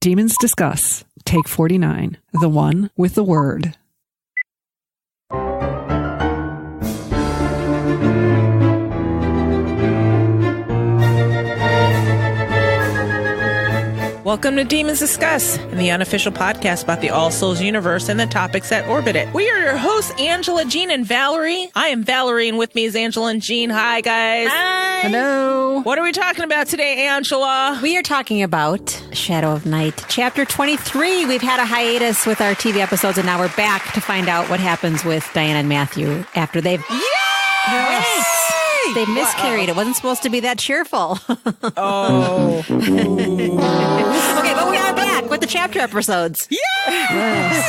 Demons Discuss, Take 49, the one with the word. Welcome to Demons Discuss, the unofficial podcast about the All Souls universe and the topics that orbit it. We are your hosts, Angela, Jean, and Valerie. I am Valerie, and with me is Angela and Jean. Hi, guys. Hi. Hello. What are we talking about today, Angela? We are talking about Shadow of Night, Chapter 23. We've had a hiatus with our TV episodes, and now we're back to find out what happens with Diana and Matthew after they've... Yes! They miscarried. It wasn't supposed to be that cheerful. Oh. Okay, but we are back with the chapter episodes. Yes!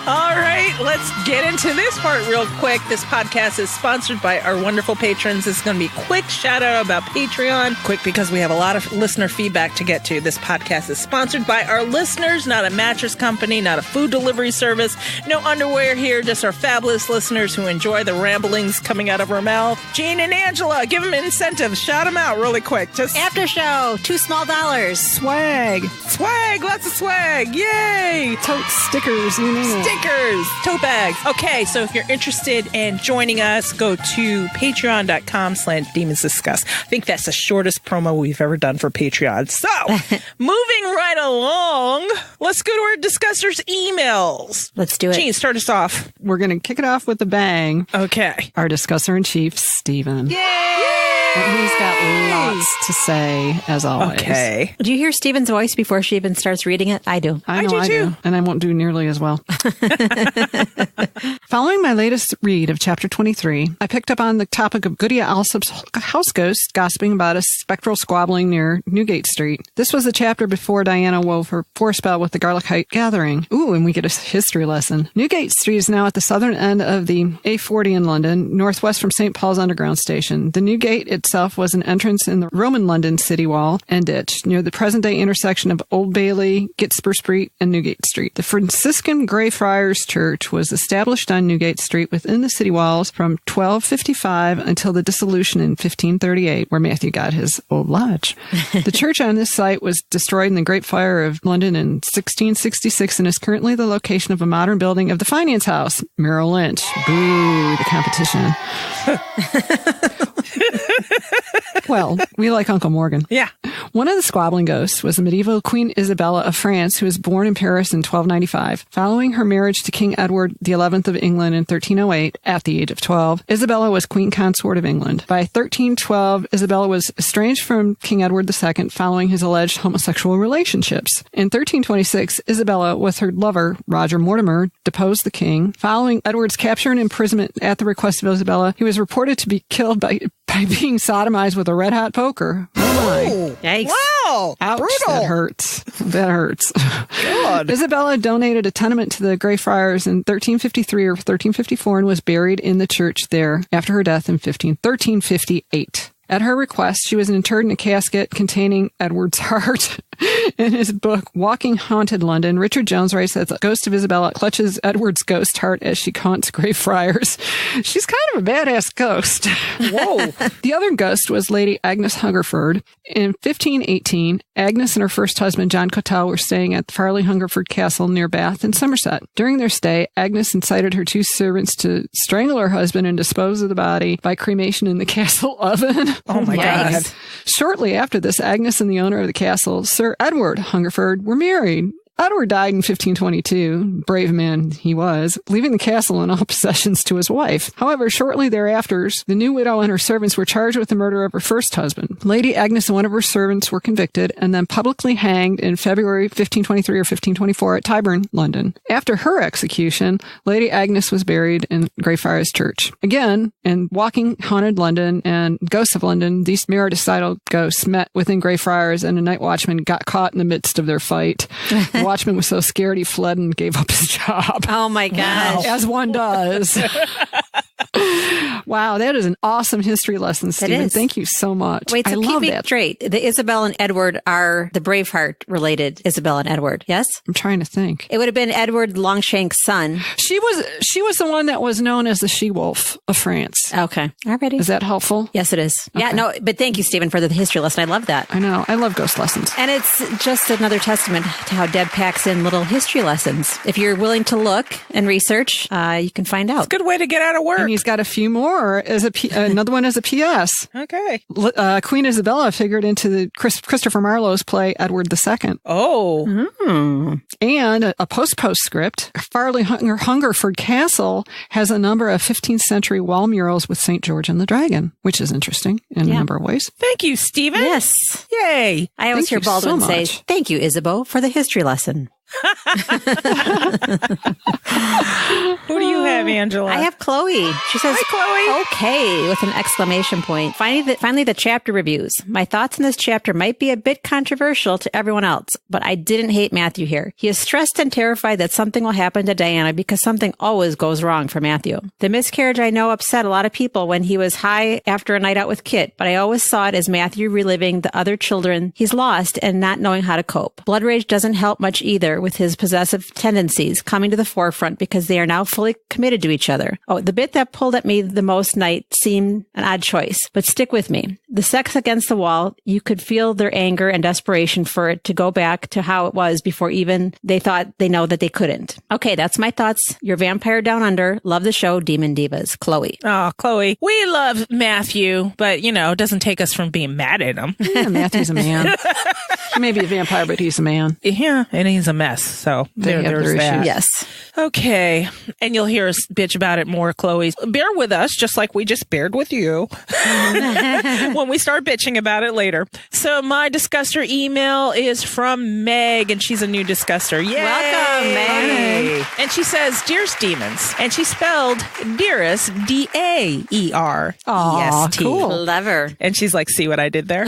All right, let's get into this part real quick. This podcast is sponsored by our wonderful patrons. This is going to be a quick shout out about Patreon. Quick because we have a lot of listener feedback to get to. This podcast is sponsored by our listeners, not a mattress company, not a food delivery service. No underwear here, just our fabulous listeners who enjoy the ramblings coming out of our mouth. Jean and Angela, give them incentives. Shout them out really quick. Just After show, $2 small. Swag. Swag, lots of swag. Yay! Totes, stickers, you name it. Stickers, tote bags. Okay, so if you're interested in joining us, go to patreon.com/Demons Discuss. I think that's the shortest promo we've ever done for Patreon. So, moving right along, let's go to our discussers' emails. Let's do it. Jean, start us off. We're going to kick it off with a bang. Okay. Our discusser-in-chief, Stephen. Yay! And he's got lots to say, as always. Okay. Do you hear Stephen's voice before she even starts reading it? I do. I know do I too. do. And I won't do nearly as well. Following my latest read of Chapter 23, I picked up on the topic of Goodia Alsop's house ghost gossiping about a spectral squabbling near Newgate Street. This was the chapter before Diana wove her forespell with the Garlichite Gathering. Ooh, and we get a history lesson. Newgate Street is now at the southern end of the A40 in London, northwest from St. Paul's Underground Station. The Newgate itself was an entrance in the Roman London city wall and ditch near the present-day intersection of Old Bailey, Gitspur Street, and Newgate Street. The Franciscan Greyfriars Church was established on Newgate Street within the city walls from 1255 until the dissolution in 1538, where Matthew got his old lodge. The church on this site was destroyed in the Great Fire of London in 1666 and is currently the location of a modern building of the Finance House, Merrill Lynch. Boo, the competition. Well, we like Uncle Morgan. Yeah. One of the squabbling ghosts was the medieval Queen Isabella of France, who was born in Paris in 1295. Following her marriage to King Edward XI of England in 1308, at the age of 12, Isabella was Queen Consort of England. By 1312, Isabella was estranged from King Edward II following his alleged homosexual relationships. In 1326, Isabella, with her lover, Roger Mortimer, deposed the king. Following Edward's capture and imprisonment at the request of Isabella, he was reported to be killed by being sodomized with a red-hot poker. Oh, my. Yikes. Wow. Ouch, Brutal. that hurts. That hurts. God. Isabella donated a tenement to the Greyfriars in 1353 or 1354 and was buried in the church there after her death in 1358. At her request, she was interred in a casket containing Edward's heart. In his book, Walking Haunted London, Richard Jones writes that the ghost of Isabella clutches Edward's ghost heart as she haunts Greyfriars. She's kind of a badass ghost. Whoa. The other ghost was Lady Agnes Hungerford. In 1518, Agnes and her first husband, John Cotell, were staying at the Farley Hungerford Castle near Bath in Somerset. During their stay, Agnes incited her two servants to strangle her husband and dispose of the body by cremation in the castle oven. Oh, my God. Shortly after this, Agnes and the owner of the castle, Sir Edward Hungerford, were married. Edward died in 1522, brave man he was, leaving the castle and all possessions to his wife. However, shortly thereafter, the new widow and her servants were charged with the murder of her first husband. Lady Agnes and one of her servants were convicted and then publicly hanged in February 1523 or 1524 at Tyburn, London. After her execution, Lady Agnes was buried in Greyfriars Church. Again, in Walking Haunted London and Ghosts of London, these maridicidal ghosts met within Greyfriars and a night watchman got caught in the midst of their fight. The watchman was so scared he fled and gave up his job. Oh, my gosh. As one does. Wow, that is an awesome history lesson, Stephen. is. Thank you so much. Wait, I so keep love me that. straight. The Isabel and Edward are the Braveheart related Isabel and Edward, yes? I'm trying to think. It would have been Edward Longshank's son. She was the one that was known as the she-wolf of France. Okay. Alrighty. Is that helpful? Yes, it is. Yeah, Okay. no, but thank you, Stephen, for the history lesson. I love that. I know. I love ghost lessons. And it's just another testament to how Deb packs in little history lessons. If you're willing to look and research, you can find out. Good way to get out of work. And he's got a few more as another one as a PS. Okay. Queen Isabella figured into the Christopher Marlowe's play Edward II. Oh. And a postscript, Farley Hungerford Castle has a number of 15th century wall murals with St. George and the Dragon, which is interesting in a number of ways. Thank you, Stephen. Yes. Yay. I always hear Thank you so Baldwin say, much. thank you, Isabeau, for the history lesson. Who do you have, Angela? I have Chloe. She says, Hi, Chloe. okay, with an exclamation point. Finally, the chapter reviews. My thoughts in this chapter might be a bit controversial to everyone else, but I didn't hate Matthew here. He is stressed and terrified that something will happen to Diana because something always goes wrong for Matthew. The miscarriage I know upset a lot of people when he was high after a night out with Kit, but I always saw it as Matthew reliving the other children he's lost and not knowing how to cope. Blood rage doesn't help much either with his possessive tendencies coming to the forefront because they are now fully committed to each other. Oh, the bit that pulled at me the most night seemed an odd choice, but stick with me. The sex against the wall, you could feel their anger and desperation for it to go back to how it was before even they thought they know that they couldn't. Okay, that's my thoughts. Your Vampire Down Under. Love the show, Demon Divas. Chloe. Oh, Chloe. We love Matthew, but, it doesn't take us from being mad at him. Yeah, Matthew's a man. He may be a vampire, but he's a man. Yeah, and he's a mess. So They have there's their that. issues. Yes. Okay. And you'll hear us bitch about it more, Chloe. Bear with us, just like we just bared with you when we start bitching about it later. So my Disgustor email is from Meg, and she's a new Disgustor. Yay! Welcome, Meg. And she says, Dearest Demons. And she spelled Dearest, D-A-E-R-E-S-T. Aw, cool. Clever. And she's like, see what I did there?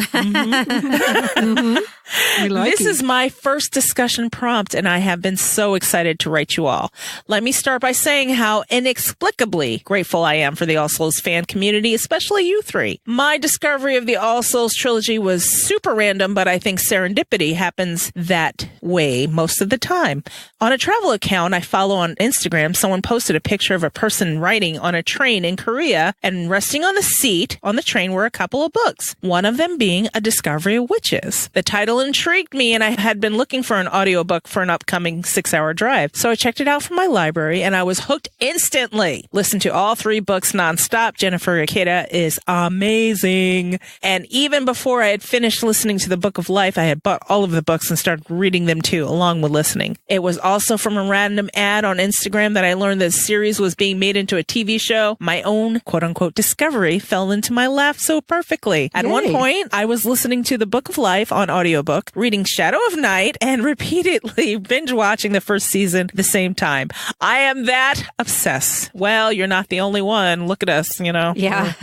We like This you. is my first discussion prompt, and I have been so excited to write you all. Let me start by saying how inexplicably grateful I am for the All Souls fan community, especially you three. My discovery of the All Souls trilogy was super random, but I think serendipity happens that way most of the time. On a travel account I follow on Instagram, someone posted a picture of a person riding on a train in Korea, and resting on the seat on the train were a couple of books, one of them being A Discovery of Witches. The title intrigued me, and I had been looking for an audiobook for an upcoming 6-hour drive. So I checked it out from my library, and I was hooked instantly. Listened to all 3 books nonstop. Jennifer Ikeda is amazing. And even before I had finished listening to the Book of Life, I had bought all of the books and started reading them too, along with listening. It was also from a random ad on Instagram that I learned that the series was being made into a TV show. My own quote-unquote discovery fell into my lap so perfectly. At one Yay. point, I was listening to the Book of Life on audiobook, reading Shadow of Night, and repeatedly binge watching the first season at the same time. I am that obsessed. Well, you're not the only one. Look at us, Yeah.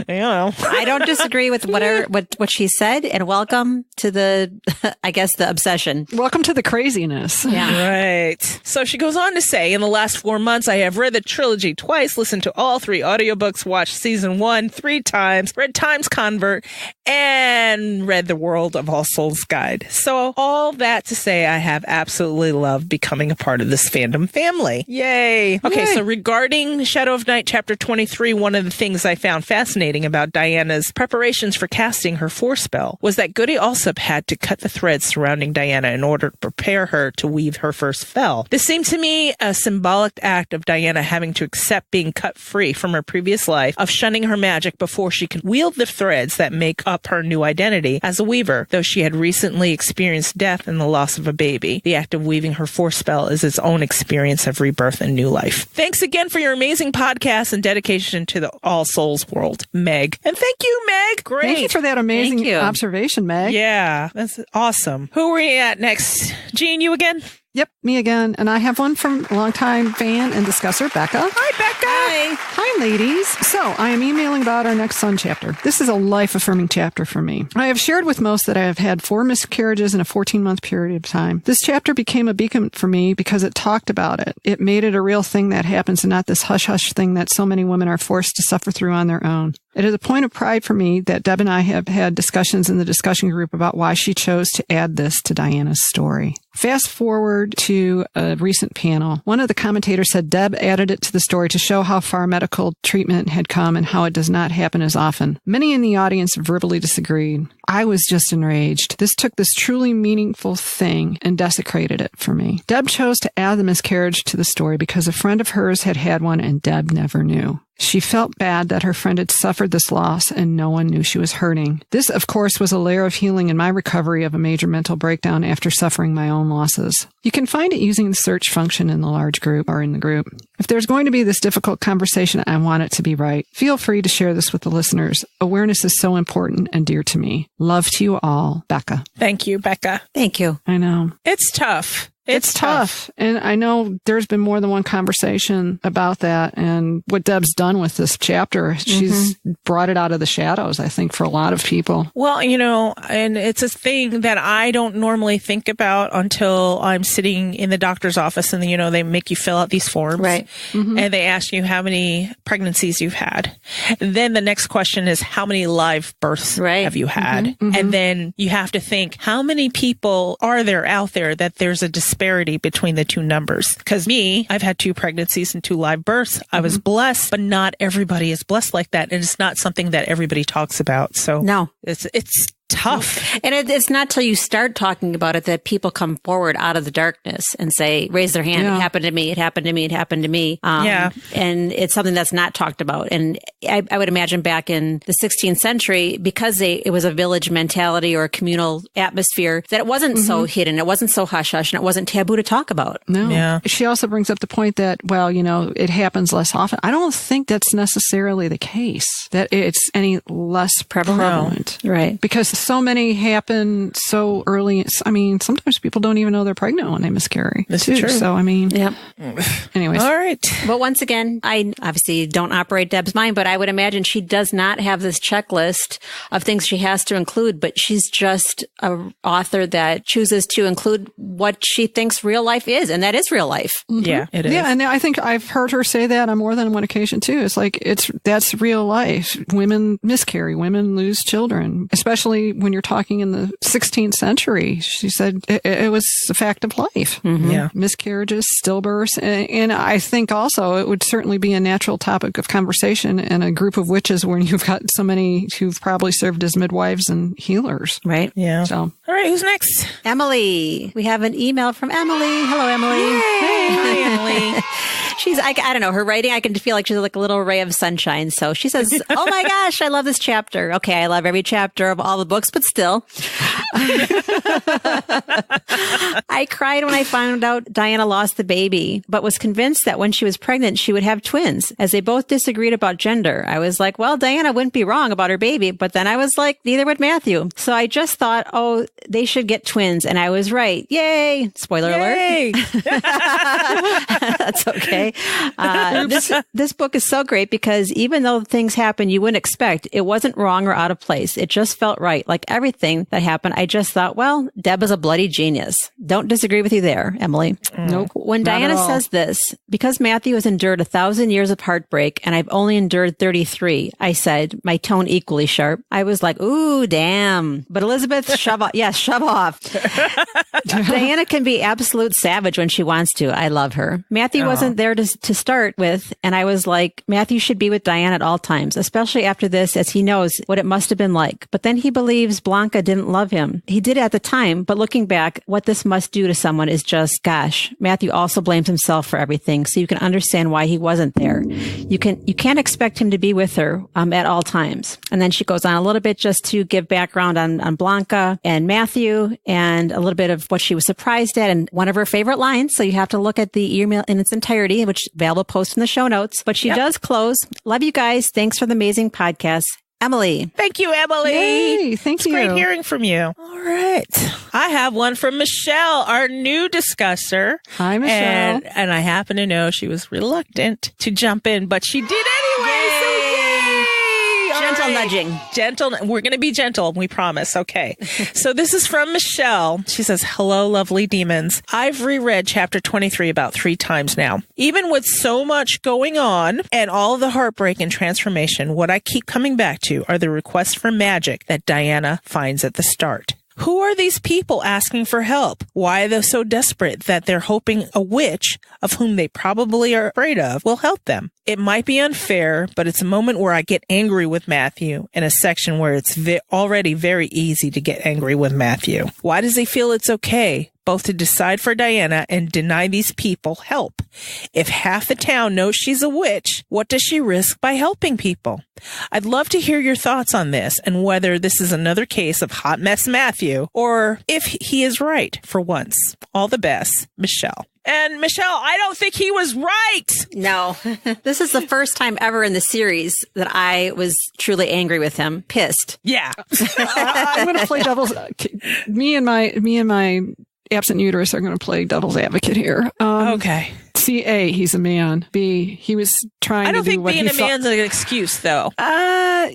I don't disagree with what she said, and welcome to the, I guess, the obsession. Welcome to the craziness. Yeah. Right. So she goes on to say, in the last 4 months, I have read the trilogy twice, listened to all 3 audiobooks, watched season 1 3 times, read Times Convert, and read The World of All Souls Guide. So all that to say, I have absolutely loved becoming a part of this fandom family. Yay. Okay, Yay. so regarding Shadow of Night, chapter 23, one of the things I found fascinating about Diana's preparations for casting her Force spell was that Goody Alsop had to cut the threads surrounding Diana in order to prepare her to weave her first spell. This seemed to me a symbolic act of Diana having to accept being cut free from her previous life of shunning her magic before she could wield the threads that make up her new identity as a weaver, though she had recently experienced death and the loss of a baby. The act of weaving her Force spell is its own experience of rebirth and new life. Thanks again for your amazing podcast and dedication to the All Souls world, Meg. And thank you, Meg. Great. Thank you for that amazing Thank you. observation, Meg. Yeah, that's awesome. Who are we at next? Jean, you again? Yep, me again. And I have one from longtime fan and discusser, Becca. Hi, Becca. Hi, ladies. So I am emailing about our next son chapter. This is a life-affirming chapter for me. I have shared with most that I have had 4 miscarriages in a 14-month period of time. This chapter became a beacon for me because it talked about it. It made it a real thing that happens and not this hush-hush thing that so many women are forced to suffer through on their own. It is a point of pride for me that Deb and I have had discussions in the discussion group about why she chose to add this to Diana's story. Fast forward to a recent panel. One of the commentators said Deb added it to the story to show how far medical treatment had come and how it does not happen as often. Many in the audience verbally disagreed. I was just enraged. This took this truly meaningful thing and desecrated it for me. Deb chose to add the miscarriage to the story because a friend of hers had had one and Deb never knew. She felt bad that her friend had suffered this loss and no one knew she was hurting. This, of course, was a layer of healing in my recovery of a major mental breakdown after suffering my own losses. You can find it using the search function in the large group or in the group. If there's going to be this difficult conversation, I want it to be right. Feel free to share this with the listeners. Awareness is so important and dear to me. Love to you all, Becca. Thank you, Becca. Thank you. I know. It's tough. It's tough. And I know there's been more than one conversation about that. And what Deb's done with this chapter, she's brought it out of the shadows, I think, for a lot of people. Well, and it's a thing that I don't normally think about until I'm sitting in the doctor's office and, they make you fill out these forms. Right. And they ask you how many pregnancies you've had. And then the next question is how many live births have you had? And then you have to think, how many people are there out there that there's a disparity between the two numbers? Because I've had 2 pregnancies and 2 live births. I was blessed, but not everybody is blessed like that. And it's not something that everybody talks about. So no, it's tough. And it's not till you start talking about it that people come forward out of the darkness and raise their hand. Yeah. It happened to me. It happened to me. It happened to me. And it's something that's not talked about. And I would imagine back in the 16th century, because it was a village mentality or a communal atmosphere, that it wasn't so hidden. It wasn't so hush hush and it wasn't taboo to talk about. No. Yeah. She also brings up the point that, it happens less often. I don't think that's necessarily the case, that it's any less prevalent. No. Right. Because so many happen so early. I mean, sometimes people don't even know they're pregnant when they miscarry. This is true. So, Yep. Anyways. All right. But once again, I obviously don't operate Deb's mind, but I would imagine she does not have this checklist of things she has to include, but she's just an author that chooses to include what she thinks real life is, and that is real life. Yeah, it is. Yeah, and I think I've heard her say that on more than one occasion too. It's like, that's real life. Women miscarry, women lose children, especially when you're talking in the 16th century. She said it was a fact of life. Yeah. Miscarriages, stillbirths. And I think also it would certainly be a natural topic of conversation in a group of witches when you've got so many who've probably served as midwives and healers. Right. Yeah. So, all right, who's next? Emily. We have an email from Emily. Hello, Emily. Yay. Hi, Emily. She's, I don't know, her writing, I can feel like she's like a little ray of sunshine. So she says, oh my gosh, I love this chapter. Okay, I love every chapter of all the books, but still. I cried when I found out Diana lost the baby, but was convinced that when she was pregnant, she would have twins, as they both disagreed about gender. I was like, well, Diana wouldn't be wrong about her baby, but then I was like, neither would Matthew. So I just thought, oh, they should get twins. And I was right. Yay. Spoiler alert. That's okay. This book is so great because even though things happen you wouldn't expect, it wasn't wrong or out of place. It just felt right. Like everything that happened, I just thought, well, Deb is a bloody genius. Don't disagree with you there, Emily. Nope. When Diana says this, because Matthew has endured 1,000 years of heartbreak and I've only endured 33, I said, my tone equally sharp. I was like, ooh, damn. But Elizabeth, shove off. Yes, shove off. Diana can be absolute savage when she wants to. I love her. Matthew wasn't there to start with. And I was like, Matthew should be with Diana at all times, especially after this, as he knows what it must have been like. But then he believes Blanca didn't love him. He did at the time, but looking back, what this must do to someone is just, gosh, Matthew also blames himself for everything. So you can understand why he wasn't there. You can't expect him to be with her at all times. And then she goes on a little bit just to give background on Blanca and Matthew and a little bit of what she was surprised at and one of her favorite lines. So you have to look at the email in its entirety, which Val will post in the show notes. But she does close. Love you guys. Thanks for the amazing podcast. Emily. Thank you, Emily. Yay, thank you. It's great hearing from you. All right. I have one from Michelle, our new discusser. Hi, Michelle. And I happen to know she was reluctant to jump in, but she did anyway. So yay! Gentle nudging. Gentle. We're going to be gentle. We promise. Okay. So this is from Michelle. She says, hello, lovely demons. I've reread chapter 23 about 3 times now. Even with so much going on and all of the heartbreak and transformation, what I keep coming back to are the requests for magic that Diana finds at the start. Who are these people asking for help? Why are they so desperate that they're hoping a witch, of whom they probably are afraid of, will help them? It might be unfair, but it's a moment where I get angry with Matthew in a section where it's already very easy to get angry with Matthew. Why does he feel it's okay both to decide for Diana and deny these people help? If half the town knows she's a witch, what does she risk by helping people? I'd love to hear your thoughts on this and whether this is another case of hot mess Matthew or if he is right for once. All the best, Michelle. And Michelle, I don't think he was right. No, this is the first time ever in the series that I was truly angry with him, pissed. Yeah. I'm going to play devil's. Me and my absent uterus are going to play devil's advocate here. Okay. C, A, he's a man. B, he was trying to do what he thought. I don't think being a man's an excuse, though.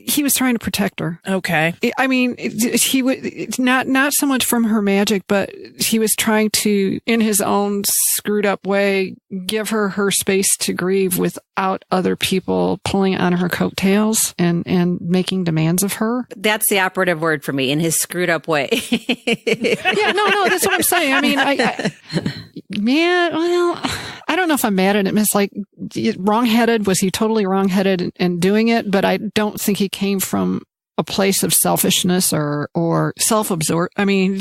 He was trying to protect her. Okay. I mean, he would not so much from her magic, but he was trying to, in his own screwed up way, give her space to grieve without other people pulling on her coattails and making demands of her. That's the operative word for me, in his screwed up way. Yeah, no, that's what I'm saying. I mean, I don't know if I'm mad at him. It's like wrong-headed. Was he totally wrong-headed in doing it? But I don't think he came from a place of selfishness or self-absorbed. I mean,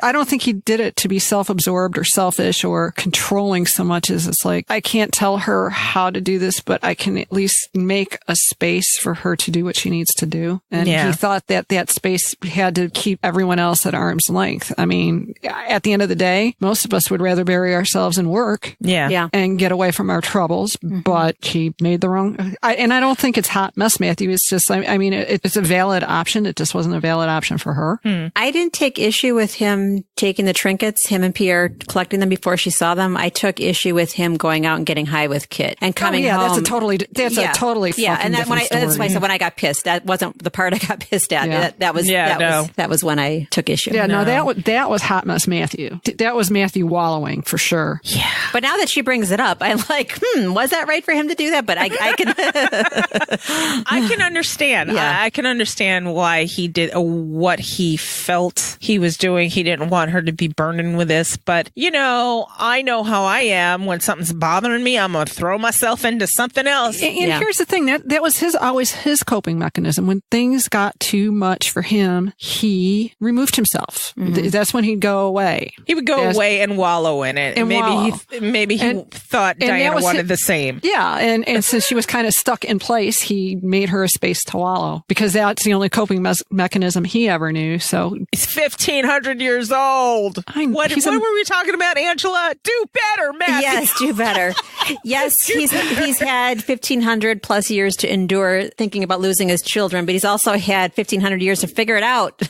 I don't think he did it to be self-absorbed or selfish or controlling so much as it's like, I can't tell her how to do this, but I can at least make a space for her to do what she needs to do. And he thought that space had to keep everyone else at arm's length. I mean, at the end of the day, most of us would rather bury ourselves in work and get away from our troubles, but he made the wrong, and I don't think it's hot mess, Matthew. It's just, I mean, it's a valid option. It just wasn't a valid option for her. I didn't take issue with him taking the trinkets, him and Pierre collecting them before she saw them. I took issue with him going out and getting high with Kit and coming home. That's a totally and that's why I said when I got pissed. That wasn't the part I got pissed at. That was when I took issue. Yeah, no, that was hot mess Matthew. That was Matthew wallowing for sure. Yeah. But now that she brings it up, I'm like, was that right for him to do that? But I can I can understand. Yeah. I can understand why he did what he felt he was doing. He didn't want her to be burning with this. But, I know how I am. When something's bothering me, I'm going to throw myself into something else. And here's the thing. That was always his coping mechanism. When things got too much for him, he removed himself. That's when he'd go away. He would go away and wallow in it. And maybe he thought Diana wanted the same. Yeah. And since she was kind of stuck in place, he made her a space to wallow because that's the only coping mechanism he ever knew. So he's 1,500 years old. What were we talking about, Angela? Do better, Matt. Yes, do better. Yes, he's had 1,500 plus years to endure thinking about losing his children, but he's also had 1,500 years to figure it out.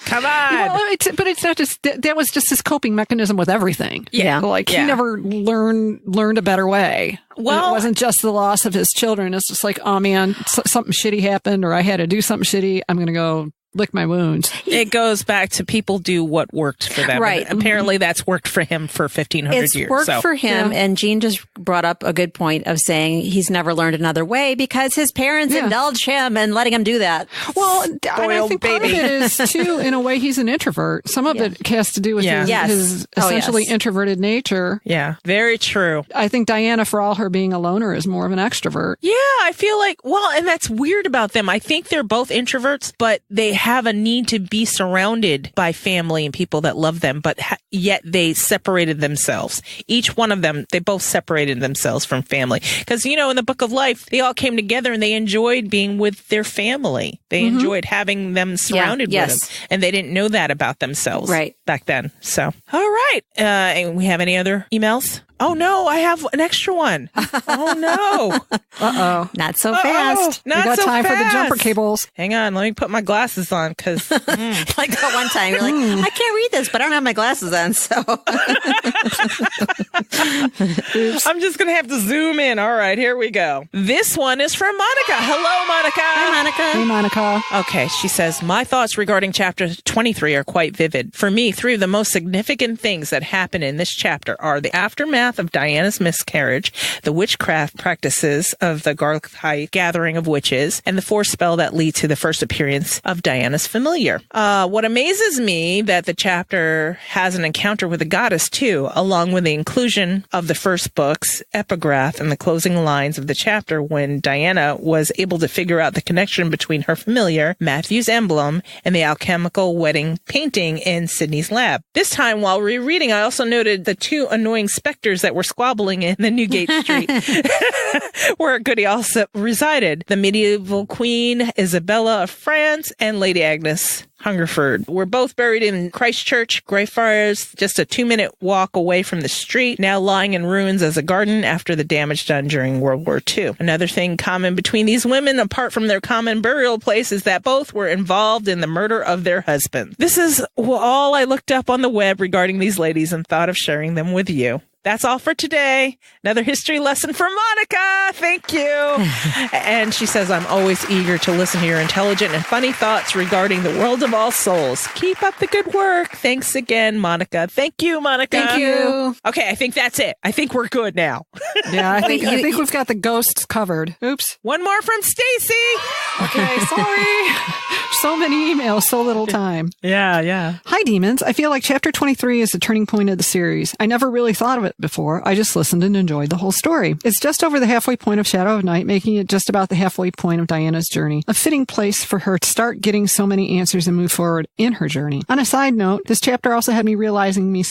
Come on. Well, but it's not just that was just his coping mechanism with everything. Yeah. He never learned a better way. Well, it wasn't just the loss of his children. It's just like, oh man, something shitty happened or I had to do something shitty. I'm going to go lick my wounds. It goes back to people do what worked for them. Right. And apparently that's worked for him for 1,500 years. It's worked for him. Yeah. And Jean just brought up a good point of saying he's never learned another way because his parents indulge him and letting him do that. Well, I think part of it is too, in a way, he's an introvert. Some of it has to do with his essentially introverted nature. Yeah, very true. I think Diana, for all her being a loner, is more of an extrovert. Yeah, I feel like, and that's weird about them. I think they're both introverts, but they have a need to be surrounded by family and people that love them, but yet they separated themselves. Each one of them, they both separated themselves from family. Because, in the Book of Life, they all came together and they enjoyed being with their family. They enjoyed having them surrounded with them. And they didn't know that about themselves back then. So, all right. And we have any other emails? Oh no, I have an extra one. Oh no. Uh-oh. Not so fast. We got time for the jumper cables. Hang on, let me put my glasses on because Like that one time, you're like, I can't read this, but I don't have my glasses on, so. I'm just going to have to zoom in. All right, here we go. This one is from Monica. Hello, Monica. Hi, Monica. Hey, Monica. Okay, she says, my thoughts regarding chapter 23 are quite vivid. For me, three of the most significant things that happen in this chapter are the aftermath of Diana's miscarriage, the witchcraft practices of the Garthite gathering of witches, and the forespell that leads to the first appearance of Diana's familiar. What amazes me that the chapter has an encounter with the goddess too, along with the inclusion of the first book's epigraph and the closing lines of the chapter when Diana was able to figure out the connection between her familiar, Matthew's emblem, and the alchemical wedding painting in Sydney's lab. This time, while rereading, I also noted the two annoying specters that were squabbling in the Newgate Street, where Goody Alsop resided. The medieval Queen Isabella of France and Lady Agnes Hungerford were both buried in Christchurch, Greyfriars, just a 2-minute walk away from the street, now lying in ruins as a garden after the damage done during World War II. Another thing common between these women, apart from their common burial place, is that both were involved in the murder of their husbands. This is all I looked up on the web regarding these ladies and thought of sharing them with you. That's all for today. Another history lesson from Monica. Thank you. And she says, I'm always eager to listen to your intelligent and funny thoughts regarding the world of all souls. Keep up the good work. Thanks again, Monica. Thank you, Monica. Thank you. Okay, I think that's it. I think we're good now. Yeah, I think we've got the ghosts covered. Oops. One more from Stacy. Okay, sorry. So many emails, so little time. Yeah. Hi, demons. I feel like chapter 23 is the turning point of the series. I never really thought of it before. I just listened and enjoyed the whole story. It's just over the halfway point of Shadow of Night, making it just about the halfway point of Diana's journey. A fitting place for her to start getting so many answers and move forward in her journey. On a side note, this chapter also had me realizing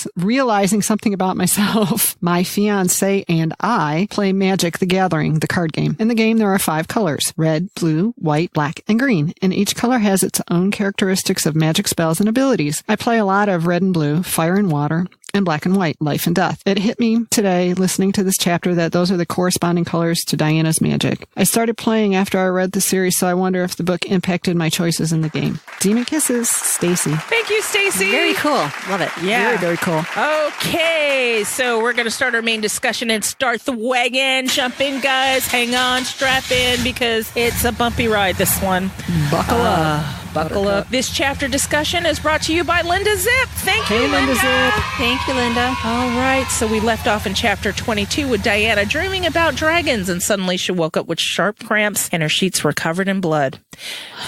something about myself. My fiance and I play Magic: The Gathering, the card game. In the game, there are 5 colors: red, blue, white, black, and green. And each color has its own characteristics of magic spells and abilities. I play a lot of red and blue, fire and water, and black and white, life and death. It hit me today, listening to this chapter, that those are the corresponding colors to Diana's magic. I started playing after I read the series, so I wonder if the book impacted my choices in the game. Demon kisses, Stacy. Thank you, Stacy. Very cool. Love it. Yeah. Very, very cool. Okay, so we're going to start our main discussion and start the wagon. Jump in, guys. Hang on, strap in, because it's a bumpy ride, this one. Buckle up. Buckle up. This chapter discussion is brought to you by Linda Zip. Thank you, Linda. Thank you, Linda. All right, so we left off in chapter 22 with Diana dreaming about dragons, and suddenly she woke up with sharp cramps and her sheets were covered in blood.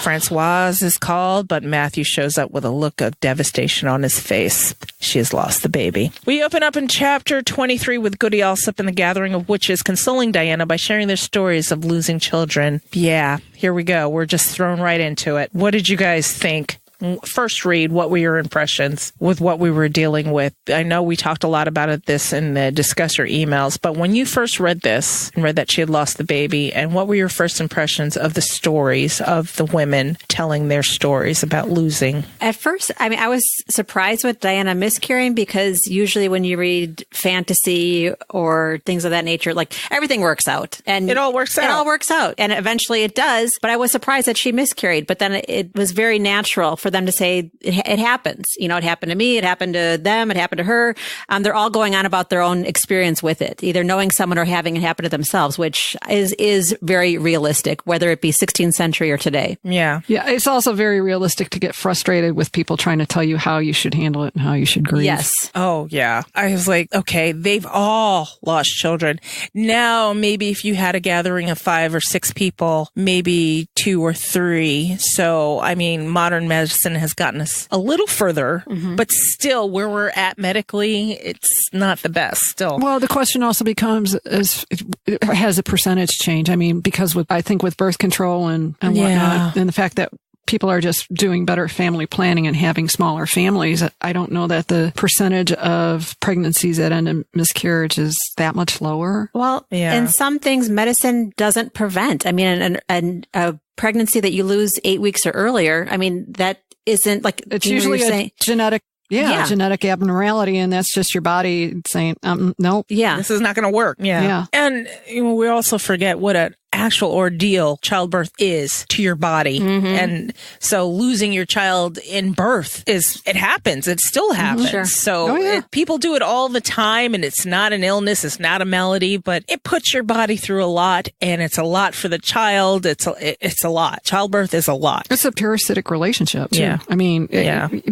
Francoise is called, but Matthew shows up with a look of devastation on his face. She has lost the baby. We open up in chapter 23 with Goody Alsop and the gathering of witches consoling Diana by sharing their stories of losing children. Yeah, here we go. We're just thrown right into it. What did you guys think? First read, what were your impressions with what we were dealing with? I know we talked a lot about this in the discusser emails, but when you first read this and read that she had lost the baby, and what were your first impressions of the stories of the women telling their stories about losing? At first, I was surprised with Diana miscarrying, because usually when you read fantasy or things of that nature, like, everything works out. And it all works out. It all works out. And eventually it does. But I was surprised that she miscarried. But then it was very natural for them to say it happens. You know, it happened to me, it happened to them, it happened to her. They're all going on about their own experience with it, either knowing someone or having it happen to themselves, which is very realistic, whether it be 16th century or today. Yeah. Yeah, it's also very realistic to get frustrated with people trying to tell you how you should handle it and how you should grieve. Yes. Oh, yeah. I was like, okay, they've all lost children. Now, maybe if you had a gathering of 5 or 6 people, maybe 2 or 3. So, I mean, modern medicine has gotten us a little further, but still where we're at medically, it's not the best still. Well, the question also becomes, has a percentage change? I mean, because I think with birth control and whatnot, and the fact that people are just doing better family planning and having smaller families, I don't know that the percentage of pregnancies that end in miscarriage is that much lower. Well, in some things, medicine doesn't prevent. I mean, a pregnancy that you lose 8 weeks or earlier, I mean, that isn't like it's usually a genetic genetic abnormality, and that's just your body saying, nope. Yeah. This is not going to work. Yeah. And we also forget what an actual ordeal childbirth is to your body. And so losing your child in birth it happens. It still happens. Sure. So people do it all the time, and it's not an illness. It's not a malady, but it puts your body through a lot, and it's a lot for the child. It's a lot. Childbirth is a lot. It's a parasitic relationship, too. Yeah. I mean,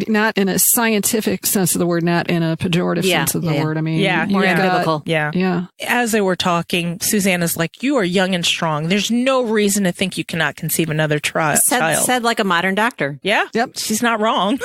not in a scientific sense of the word, not in a pejorative sense of the word. I mean, more biblical. Yeah. As they were talking, Susanna's like, you are young and strong. There's no reason to think you cannot conceive another child. Said like a modern doctor. Yeah. Yep. She's not wrong.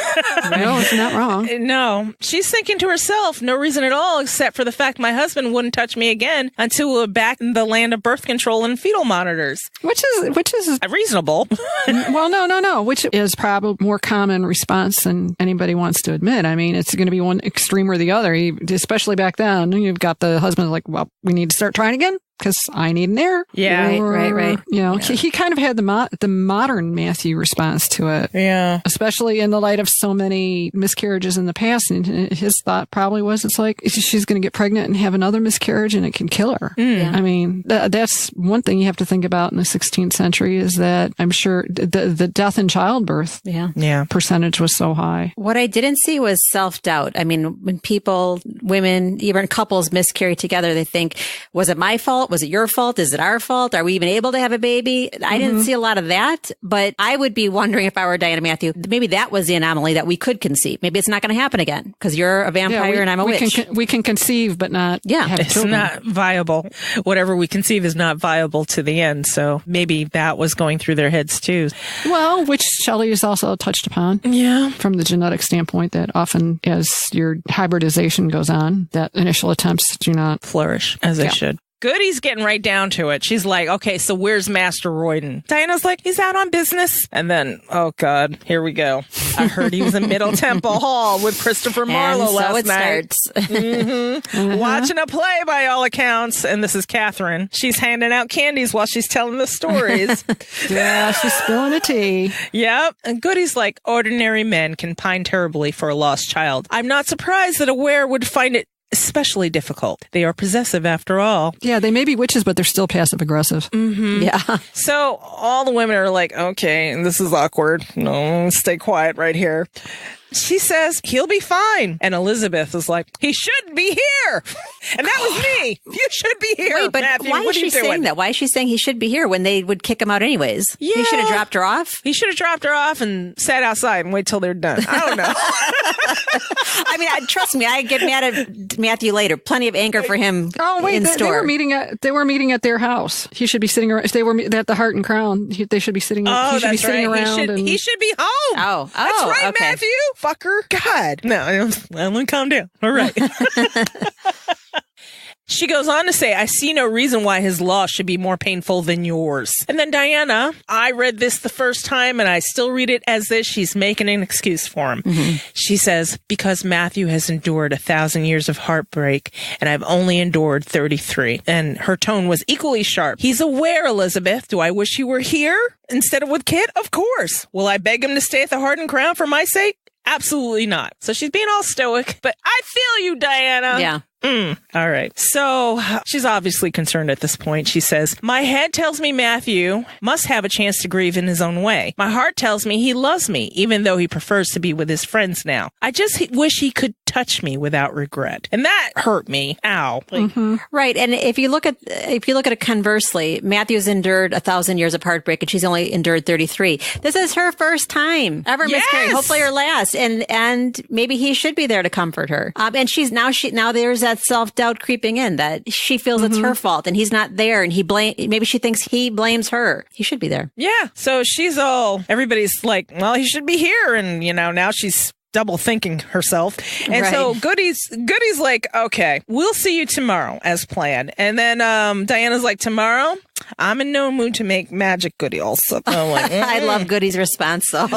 No, it's not wrong. No. She's thinking to herself, no reason at all, except for the fact my husband wouldn't touch me again until we're back in the land of birth control and fetal monitors. Which is reasonable. Well, no. Which is probably more common response than anybody wants to admit. I mean, it's going to be one extreme or the other. Especially back then, you've got the husband like, well, we need to start trying again because I need an heir. Yeah, right. He kind of had the modern Matthew response to it. Yeah. Especially in the light of so many miscarriages in the past. And his thought probably was, it's like, she's going to get pregnant and have another miscarriage and it can kill her. I mean, that's one thing you have to think about in the 16th century is that I'm sure the death in childbirth percentage was so high. What I didn't see was self-doubt. I mean, when women, even couples miscarry together, they think, was it my fault? Was it your fault? Is it our fault? Are we even able to have a baby? I didn't see a lot of that, but I would be wondering if I were Diana Matthew, maybe that was the anomaly that we could conceive. Maybe it's not going to happen again because you're a vampire and I'm a witch. We can conceive, but not have it's children. not viable. Whatever we conceive is not viable to the end. So maybe that was going through their heads too. Well, which Shelley has also touched upon. Yeah. From the genetic standpoint, that often as your hybridization goes on, that initial attempts do not flourish as they should. Goody's getting right down to it. She's like, okay, so where's Master Royden? Diana's like, he's out on business. And then, oh God, here we go. I heard he was in Middle Temple Hall with Christopher Marlowe last night. Watching a play by all accounts. And this is Catherine. She's handing out candies while she's telling the stories. Yeah, she's spilling the tea. Yep. And Goody's like, ordinary men can pine terribly for a lost child. I'm not surprised that a were would find it especially difficult. They are possessive after all. Yeah, they may be witches, but they're still passive aggressive. Yeah. So all the women are like, okay, this is awkward. No, stay quiet right here. She says, he'll be fine. And Elizabeth is like, he should be here. And that was me. You should be here. Wait, but Matthew, why what is are you she doing? saying that? Why is she saying he should be here when they would kick him out anyways? Yeah. He should have dropped her off. He should have dropped her off and sat outside and wait till they're done. I don't know. I mean, trust me, I get mad at Matthew later. Plenty of anger for him. Oh wait, in they store. They were meeting at their house. He should be sitting around. If they were at the Heart and Crown, they should be sitting. Oh, he should be that's sitting right. around. He should be home. Oh, that's right, okay. Matthew. Fucker. God. No, let me calm down. All right. She goes on to say, I see no reason why his loss should be more painful than yours. And then Diana, I read this the first time and I still read it as this. She's making an excuse for him. She says, because Matthew has endured 1,000 years of heartbreak and I've only endured 33. And her tone was equally sharp. He's aware, Elizabeth. Do I wish he were here instead of with Kit? Of course. Will I beg him to stay at the Heart and Crown for my sake? Absolutely not. So she's being all stoic, but I feel you, Diana. Yeah. All right. So she's obviously concerned at this point. She says, my head tells me Matthew must have a chance to grieve in his own way. My heart tells me he loves me, even though he prefers to be with his friends now. I just wish he could touch me without regret. And that hurt me. Ow. Like, Right. And if you look at it conversely, Matthew's endured 1,000 years of heartbreak and she's only endured 33. This is her first time ever miscarrying, hopefully her last. And maybe he should be there to comfort her. And now there's that self-doubt creeping in that she feels it's her fault and he's not there and maybe she thinks he blames her. He should be there. yeah. So everybody's like, well, he should be here. And, now she's double thinking herself. And so Goody's like, okay, we'll see you tomorrow as planned. And then Diana's like, tomorrow? I'm in no mood to make magic, Goody. Also, I'm like, I love Goody's response though.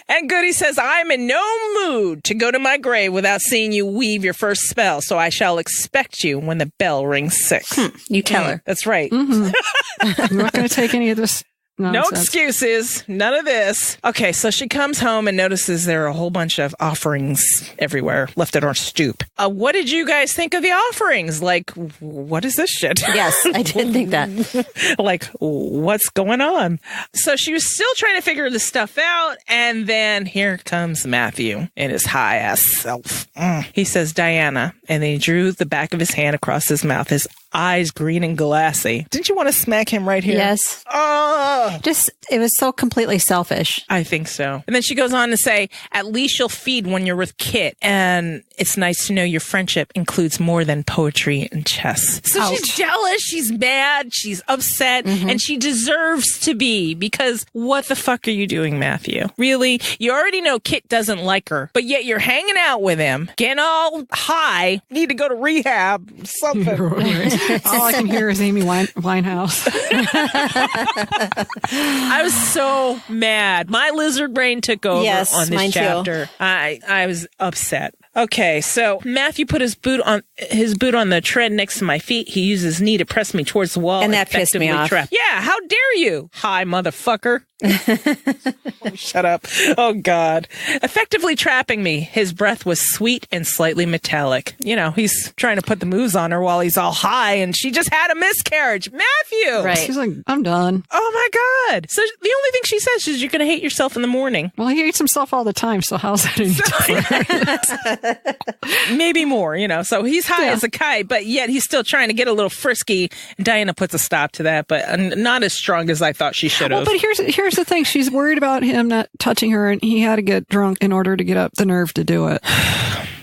And Goody says, I'm in no mood to go to my grave without seeing you weave your first spell. So I shall expect you when the bell rings 6. You tell her. That's right. I'm not going to take any of this No nonsense. excuses. None of this. Okay, so she comes home and notices there are a whole bunch of offerings everywhere left at our stoop. What did you guys think of the offerings? Like, what is this shit? Yes, I did think that. Like, what's going on? So she was still trying to figure this stuff out, and then here comes Matthew in his high-ass self. He says, Diana, and then he drew the back of his hand across his mouth, his eyes green and glassy. Didn't you want to smack him right here? Yes. Oh! Just, it was so completely selfish. I think so. And then she goes on to say, at least you'll feed when you're with Kit. And it's nice to know your friendship includes more than poetry and chess. So she's jealous, she's mad, she's upset, and she deserves to be, because what the fuck are you doing, Matthew? Really? You already know Kit doesn't like her, but yet you're hanging out with him, getting all high, need to go to rehab, something. All I can hear is Amy Winehouse. I was so mad. My lizard brain took over on this chapter. I was upset. Okay, so Matthew put his boot on the tread next to my feet. He used his knee to press me towards the wall. And that pissed me off. Yeah, how dare you? Hi, motherfucker. Shut up. Oh, God. Effectively trapping me. His breath was sweet and slightly metallic. You know, he's trying to put the moves on her while he's all high, and she just had a miscarriage. Matthew! Right. She's like, I'm done. Oh, my God. So the only thing she says is you're going to hate yourself in the morning. Well, he hates himself all the time, so how's that any different? Maybe more, you know. So he's high as a kite, but yet he's still trying to get a little frisky. Diana puts a stop to that, but not as strong as I thought she should have. Well, but here's the thing. She's worried about him not touching her, and he had to get drunk in order to get up the nerve to do it.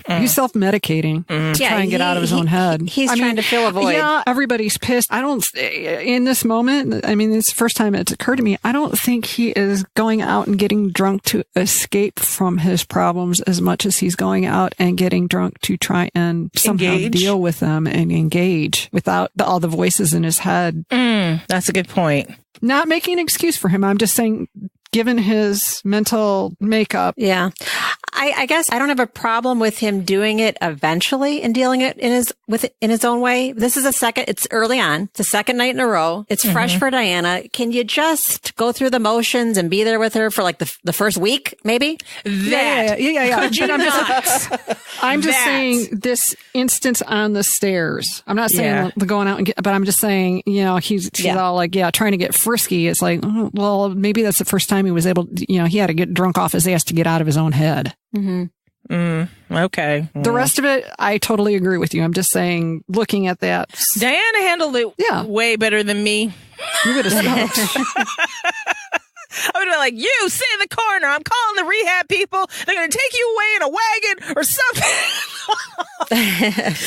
He's self-medicating to try and get out of his own head. He's trying to fill a void. Yeah, everybody's pissed. In this moment, I mean, it's the first time it's occurred to me, I don't think he is going out and getting drunk to escape from his problems as much as he's going out and getting drunk to try and somehow deal with them and engage without all the voices in his head. That's a good point. Not making an excuse for him. I'm just saying, given his mental makeup. Yeah. I guess I don't have a problem with him doing it eventually and dealing it in his own way. This is it's early on. It's the second night in a row. It's fresh for Diana. Can you just go through the motions and be there with her for like the first week, maybe? Yeah. I'm just saying this instance on the stairs. I'm not saying the going out but I'm just saying, you know, she's all like, trying to get frisky. It's like, well, maybe that's the first time he was able to, you know, he had to get drunk off his ass to get out of his own head. Okay. The rest of it, I totally agree with you. I'm just saying, looking at that. Diana handled it way better than me. You would have stopped. I would have been like, you sit in the corner. I'm calling the rehab people. They're going to take you away in a wagon or something.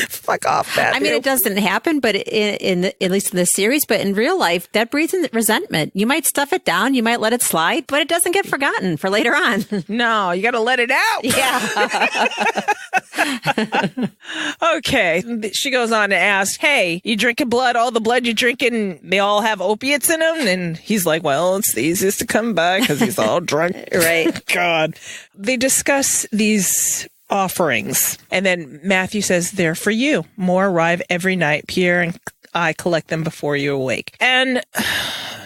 Fuck off, Matthew. I mean, it doesn't happen, but at least in this series, but in real life, that breeds resentment. You might stuff it down. You might let it slide, but it doesn't get forgotten for later on. No, you got to let it out. Yeah. Okay. She goes on to ask, hey, you drinking blood? All the blood you're drinking, they all have opiates in them? And he's like, well, it's the easiest to come by because he's all drunk. Right. God. They discuss these offerings. And then Matthew says, they're for you. More arrive every night. Pierre and I collect them before you awake. And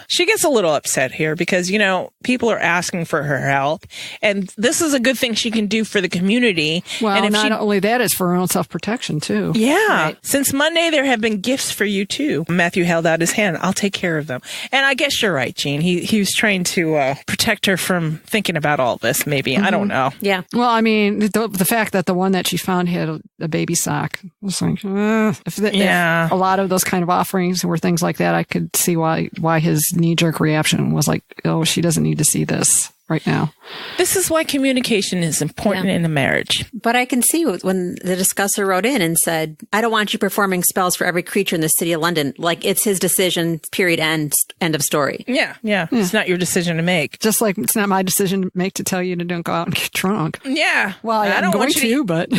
she gets a little upset here because, you know, people are asking for her help. And this is a good thing she can do for the community. Well, and if not only that, it's for her own self-protection, too. Yeah. Right. Since Monday, there have been gifts for you, too. Matthew held out his hand. I'll take care of them. And I guess you're right, Jean. He was trying to protect her from thinking about all this, maybe. I don't know. Yeah. Well, I mean, the fact that the one that she found had a baby sock was like, if a lot of those kind of offerings were things like that, I could see why his knee-jerk reaction was like, oh, she doesn't need to see this right now. This is why communication is important in a marriage. But I can see when the discusser wrote in and said, I don't want you performing spells for every creature in the city of London. Like, it's his decision, period, end of story. Yeah. It's not your decision to make. Just like it's not my decision to make to tell you to don't go out and get drunk. Yeah. Well, I'm going to, but...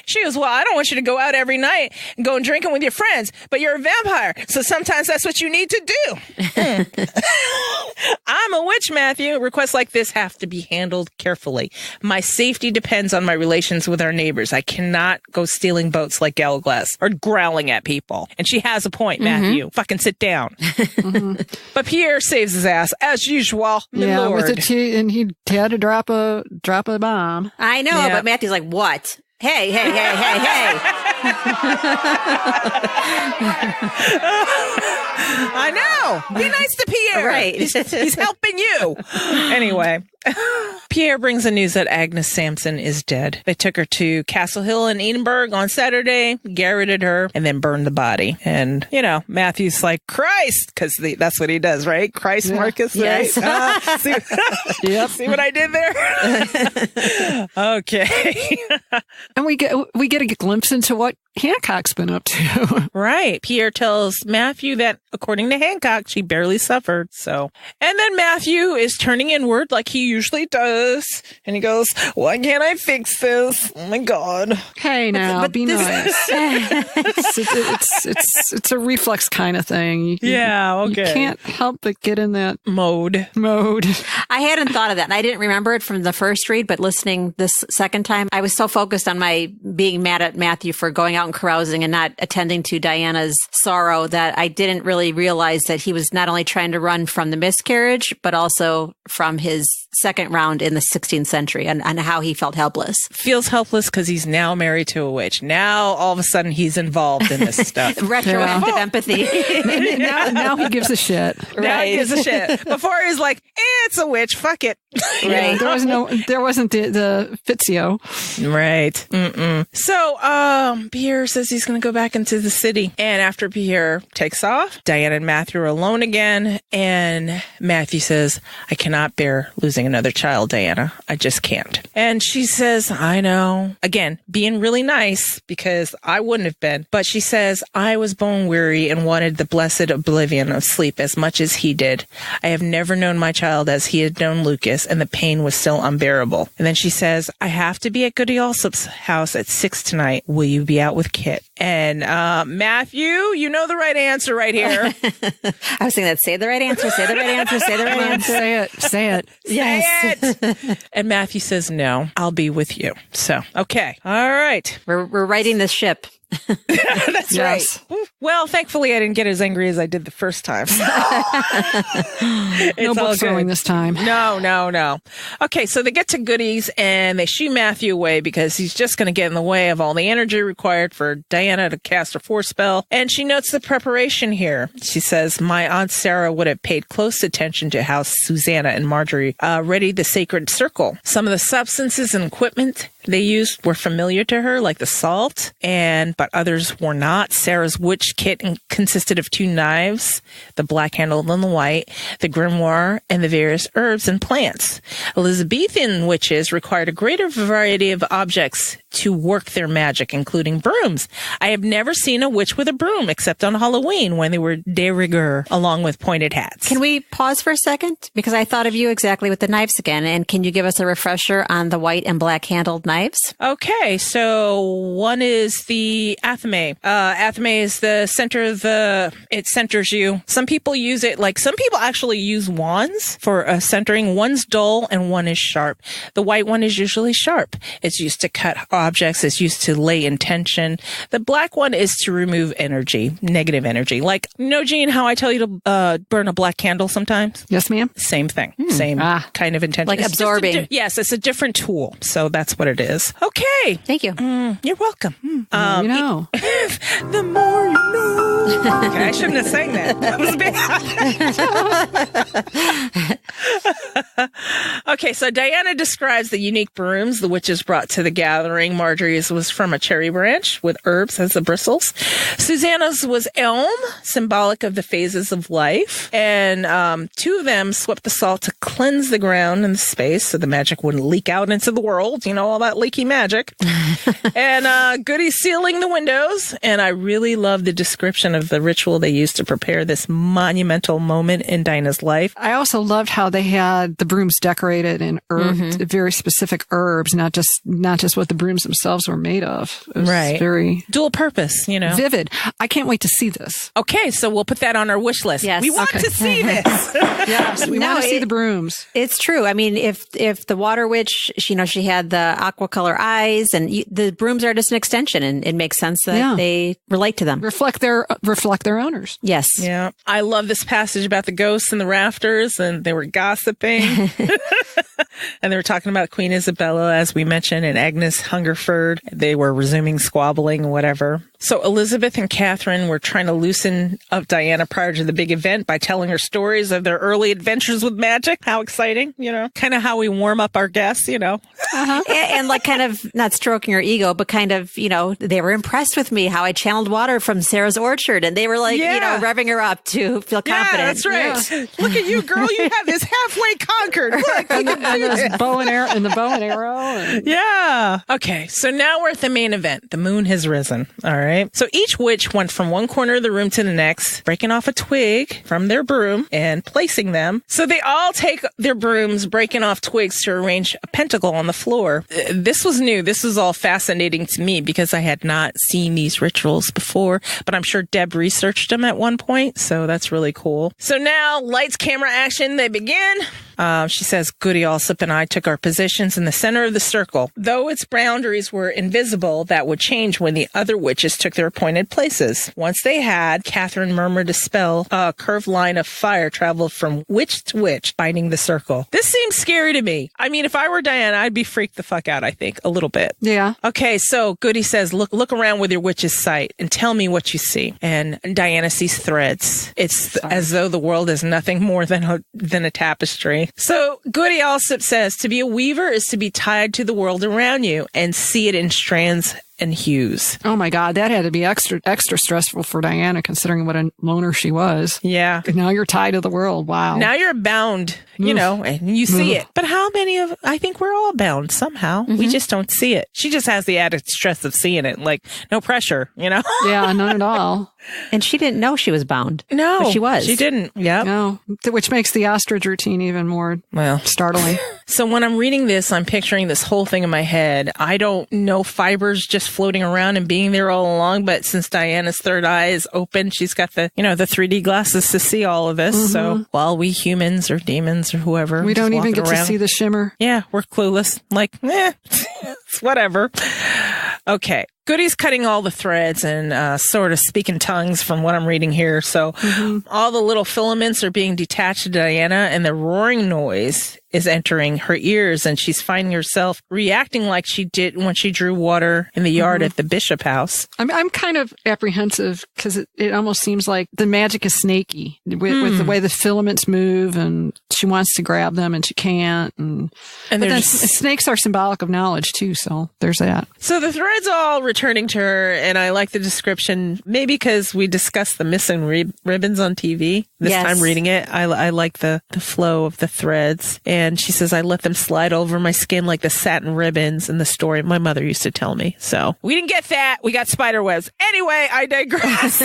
She goes, well, I don't want you to go out every night and go and drinking with your friends, but you're a vampire, so sometimes that's what you need to do. I'm a witch, Matthew. Request requests like this have to be handled carefully. My safety depends on my relations with our neighbors. I cannot go stealing boats like Galglass or growling at people. And she has a point, Matthew. Fucking sit down. But Pierre saves his ass, as usual. Yeah, Lord. with the and he had to drop a bomb. I know, but Matthew's like, what? Hey. I know. Be nice to Pierre. Right. He's helping you. Anyway, Pierre brings the news that Agnes Sampson is dead. They took her to Castle Hill in Edinburgh on Saturday, garroted her, and then burned the body. And, Matthew's like, Christ, because that's what he does, right? Christ, Marcus, yes. right? See what I did there? Okay. And we get a glimpse into what Hancock's been up to. Right. Pierre tells Matthew that, according to Hancock, she barely suffered. So, and then Matthew is turning inward like he usually does. And he goes, why can't I fix this? Oh my God. Hey, now, be nice. It's a reflex kind of thing. Okay. You can't help but get in that mode. I hadn't thought of that. And I didn't remember it from the first read, but listening this second time, I was so focused on my being mad at Matthew for going out and carousing and not attending to Diana's sorrow that I didn't really realize that he was not only trying to run from the miscarriage, but also from his second round in the 16th century and how he felt helpless. Feels helpless because he's now married to a witch. Now, all of a sudden, he's involved in this stuff. Retroactive empathy. now he gives a shit. Now he gives a shit. Before he was like, it's a witch. Fuck it. Right. There wasn't the Fitzio. Right. Mm-mm. So, Pierre says he's going to go back into the city. And after Pierre takes off, Diana and Matthew are alone again. And Matthew says, I cannot bear losing another child, Diana. I just can't. And she says, I know. Again, being really nice because I wouldn't have been. But she says, I was bone weary and wanted the blessed oblivion of sleep as much as he did. I have never known my child as he had known Lucas, and the pain was still unbearable. And then she says, I have to be at Goody Alsop's house at 6 tonight. Will you be out with Kit? And Matthew, you know the right answer right here. I was saying that. Say the right answer. Say the right answer. Say the right answer. Say it. Yes. Say it. And Matthew says, no, I'll be with you. So, okay. All right. We're righting this ship. That's yes. right. Well, thankfully, I didn't get as angry as I did the first time. No book throwing this time. No. Okay, so they get to Goody's and they shoo Matthew away because he's just going to get in the way of all the energy required for Diana to cast a force spell. And she notes the preparation here. She says, my Aunt Sarah would have paid close attention to how Susanna and Marjorie readied the sacred circle. Some of the substances and equipment they used were familiar to her, like the salt, but others were not. Sarah's witch kit consisted of 2 knives, the black handled and the white, the grimoire, and the various herbs and plants. Elizabethan witches required a greater variety of objects to work their magic, including brooms. I have never seen a witch with a broom except on Halloween when they were de rigueur, along with pointed hats. Can we pause for a second? Because I thought of you exactly with the knives again. And can you give us a refresher on the white and black handled knives? Okay, so one is the athame. Athame is the center of it centers you. Some people use it, some people actually use wands for centering. One's dull and one is sharp. The white one is usually sharp. It's used to cut objects. It's used to lay intention. The black one is to remove energy, negative energy. Jean, how I tell you to burn a black candle sometimes? Yes, ma'am. Same thing. Same kind of intention. Like absorbing. Yes, it's a different tool. So that's what it is. Okay. Thank you. You're welcome. You know. The more you know. Okay, I shouldn't have sang that. That was bad. Okay, so Diana describes the unique brooms the witches brought to the gathering. Marjorie's was from a cherry branch with herbs as the bristles. Susanna's was elm, symbolic of the phases of life. And 2 of them swept the salt to cleanse the ground and the space so the magic wouldn't leak out into the world. You know, all that leaky magic. And Goody sealing the windows. And I really love the description of the ritual they used to prepare this monumental moment in Dinah's life. I also loved how they had the brooms decorated in very specific herbs, not just what the brooms rooms themselves were made of. It was Right. very Dual purpose, vivid. I can't wait to see this. Okay, so we'll put that on our wish list. Yes. We want Okay. to see this. Yes, we No, want to see it- the brooms. It's true. I mean, if the water witch, she had the aqua color eyes, and the brooms are just an extension, and it makes sense that they relate to them. Reflect their owners. Yes. Yeah. I love this passage about the ghosts in the rafters, and they were gossiping. And they were talking about Queen Isabella, as we mentioned, and Agnes Hungerford. They were resuming squabbling and whatever. So Elizabeth and Catherine were trying to loosen up Diana prior to the big event by telling her stories of their early adventures with magic. How exciting, kind of how we warm up our guests, And like kind of not stroking her ego, but kind of, they were impressed with me, how I channeled water from Sarah's orchard, and they were like, Yeah. revving her up to feel confident. Yeah, that's right. Look at you, girl. You have this halfway conquered. Look, you can do this. Bow and arrow. And Yeah. Okay. So now we're at the main event. The moon has risen. All right. So each witch went from one corner of the room to the next, breaking off a twig from their broom and placing them. So they all take their brooms, breaking off twigs to arrange a pentacle on the floor. This was new. This was all fascinating to me because I had not seen these rituals before, but I'm sure Deb researched them at one point. So that's really cool. So now lights, camera, action, they begin. She says, Goody Alsop and I took our positions in the center of the circle. Though its boundaries were invisible, that would change when the other witches took their appointed places. Once they had, Catherine murmured a spell. A curved line of fire traveled from witch to witch, binding the circle. This seems scary to me. I mean, if I were Diana, I'd be freaked the fuck out, I think, a little bit. yeah. Okay, so Goody says, look around with your witch's sight and tell me what you see. And Diana sees threads. It's as though the world is nothing more than a tapestry. So Goody Alsop says, to be a weaver is to be tied to the world around you and see it in strands and hues. Oh my God, that had to be extra stressful for Diana, considering what a loner she was. Yeah. Now you're tied to the world. Wow. Now you're bound, and you see it. But how many I think we're all bound somehow. We just don't see it. She just has the added stress of seeing it. Like, no pressure, Yeah, none at all. And she didn't know she was bound. No, But she was. She didn't. Yep. No, which makes the ostrich routine even more startling. So when I'm reading this, I'm picturing this whole thing in my head. I don't know fibers just floating around and being there all along, but since Diana's third eye is open, she's got the 3D glasses to see all of this. So while we humans or demons or whoever, We don't just even get walking to around, see the shimmer. Yeah, we're clueless. Like, it's whatever. Okay. Goody's cutting all the threads and sort of speaking tongues from what I'm reading here. So all the little filaments are being detached to Diana, and the roaring noise is entering her ears, and she's finding herself reacting like she did when she drew water in the yard at the Bishop house. I'm kind of apprehensive because it almost seems like the magic is snaky with the way the filaments move, and she wants to grab them and she can't. But then snakes are symbolic of knowledge too, so there's that. So the threads all returning to her, and I like the description, maybe because we discussed the missing ribbons on TV. This time reading it, I like the flow of the threads. And she says, I let them slide over my skin like the satin ribbons in the story my mother used to tell me. So we didn't get that. We got spider webs. Anyway, I digress.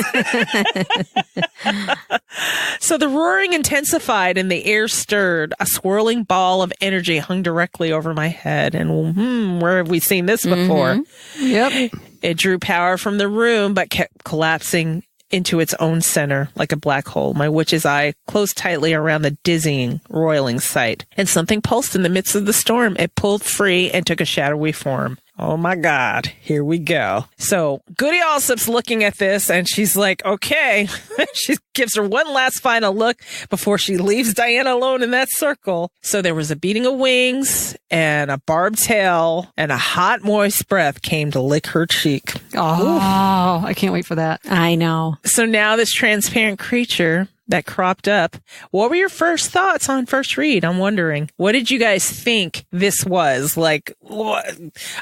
So the roaring intensified and the air stirred. A swirling ball of energy hung directly over my head. And where have we seen this before? Yep. It drew power from the room, but kept collapsing into its own center like a black hole. My witch's eye closed tightly around the dizzying, roiling sight. And something pulsed in the midst of the storm. It pulled free and took a shadowy form. Oh my God, here we go. So Goody Alsop's looking at this and she's like, okay. She gives her one last final look before she leaves Diana alone in that circle. So there was a beating of wings and a barbed tail, and a hot, moist breath came to lick her cheek. Oh, I can't wait for that. I know. So now this transparent creature that cropped up. What were your first thoughts on first read? I'm wondering, what did you guys think this was? Like, what?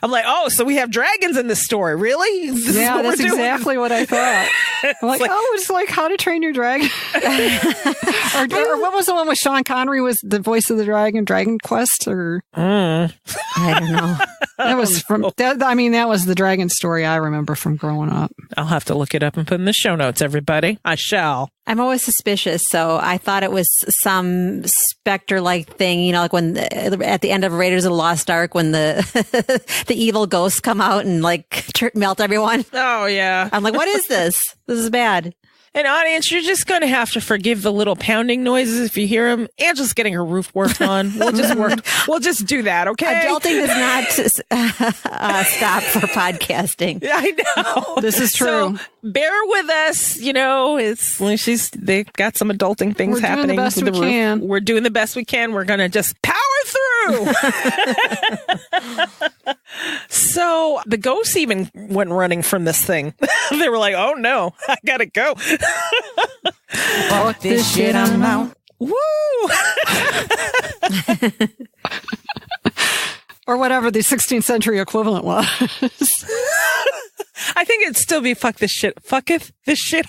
I'm like, oh, so we have dragons in this story. Really? That's exactly what I thought. I'm like, it's like How to Train Your Dragon. or what was the one with Sean Connery was the voice of the dragon, Dragon Quest? Or I don't know. That was that was the dragon story I remember from growing up. I'll have to look it up and put in the show notes, everybody. I shall. I'm always suspicious, so I thought it was some Spectre-like thing, like when at the end of Raiders of the Lost Ark, when the the evil ghosts come out and melt everyone. Oh yeah. I'm like, what is this? This is bad. And audience, you're just going to have to forgive the little pounding noises if you hear them. Angela's getting her roof worked on. We'll just do that, okay? Adulting does not stop for podcasting. I know. This is true. So bear with us. They've got some adulting things happening. We're doing the best we can. We're doing the best we can. We're going to just power through. So the ghosts even went running from this thing. They were like, oh no, I got to go. Fuck this shit, I'm out. Woo! Or whatever the 16th century equivalent was. I think it'd still be fuck this shit. Fucketh this shit.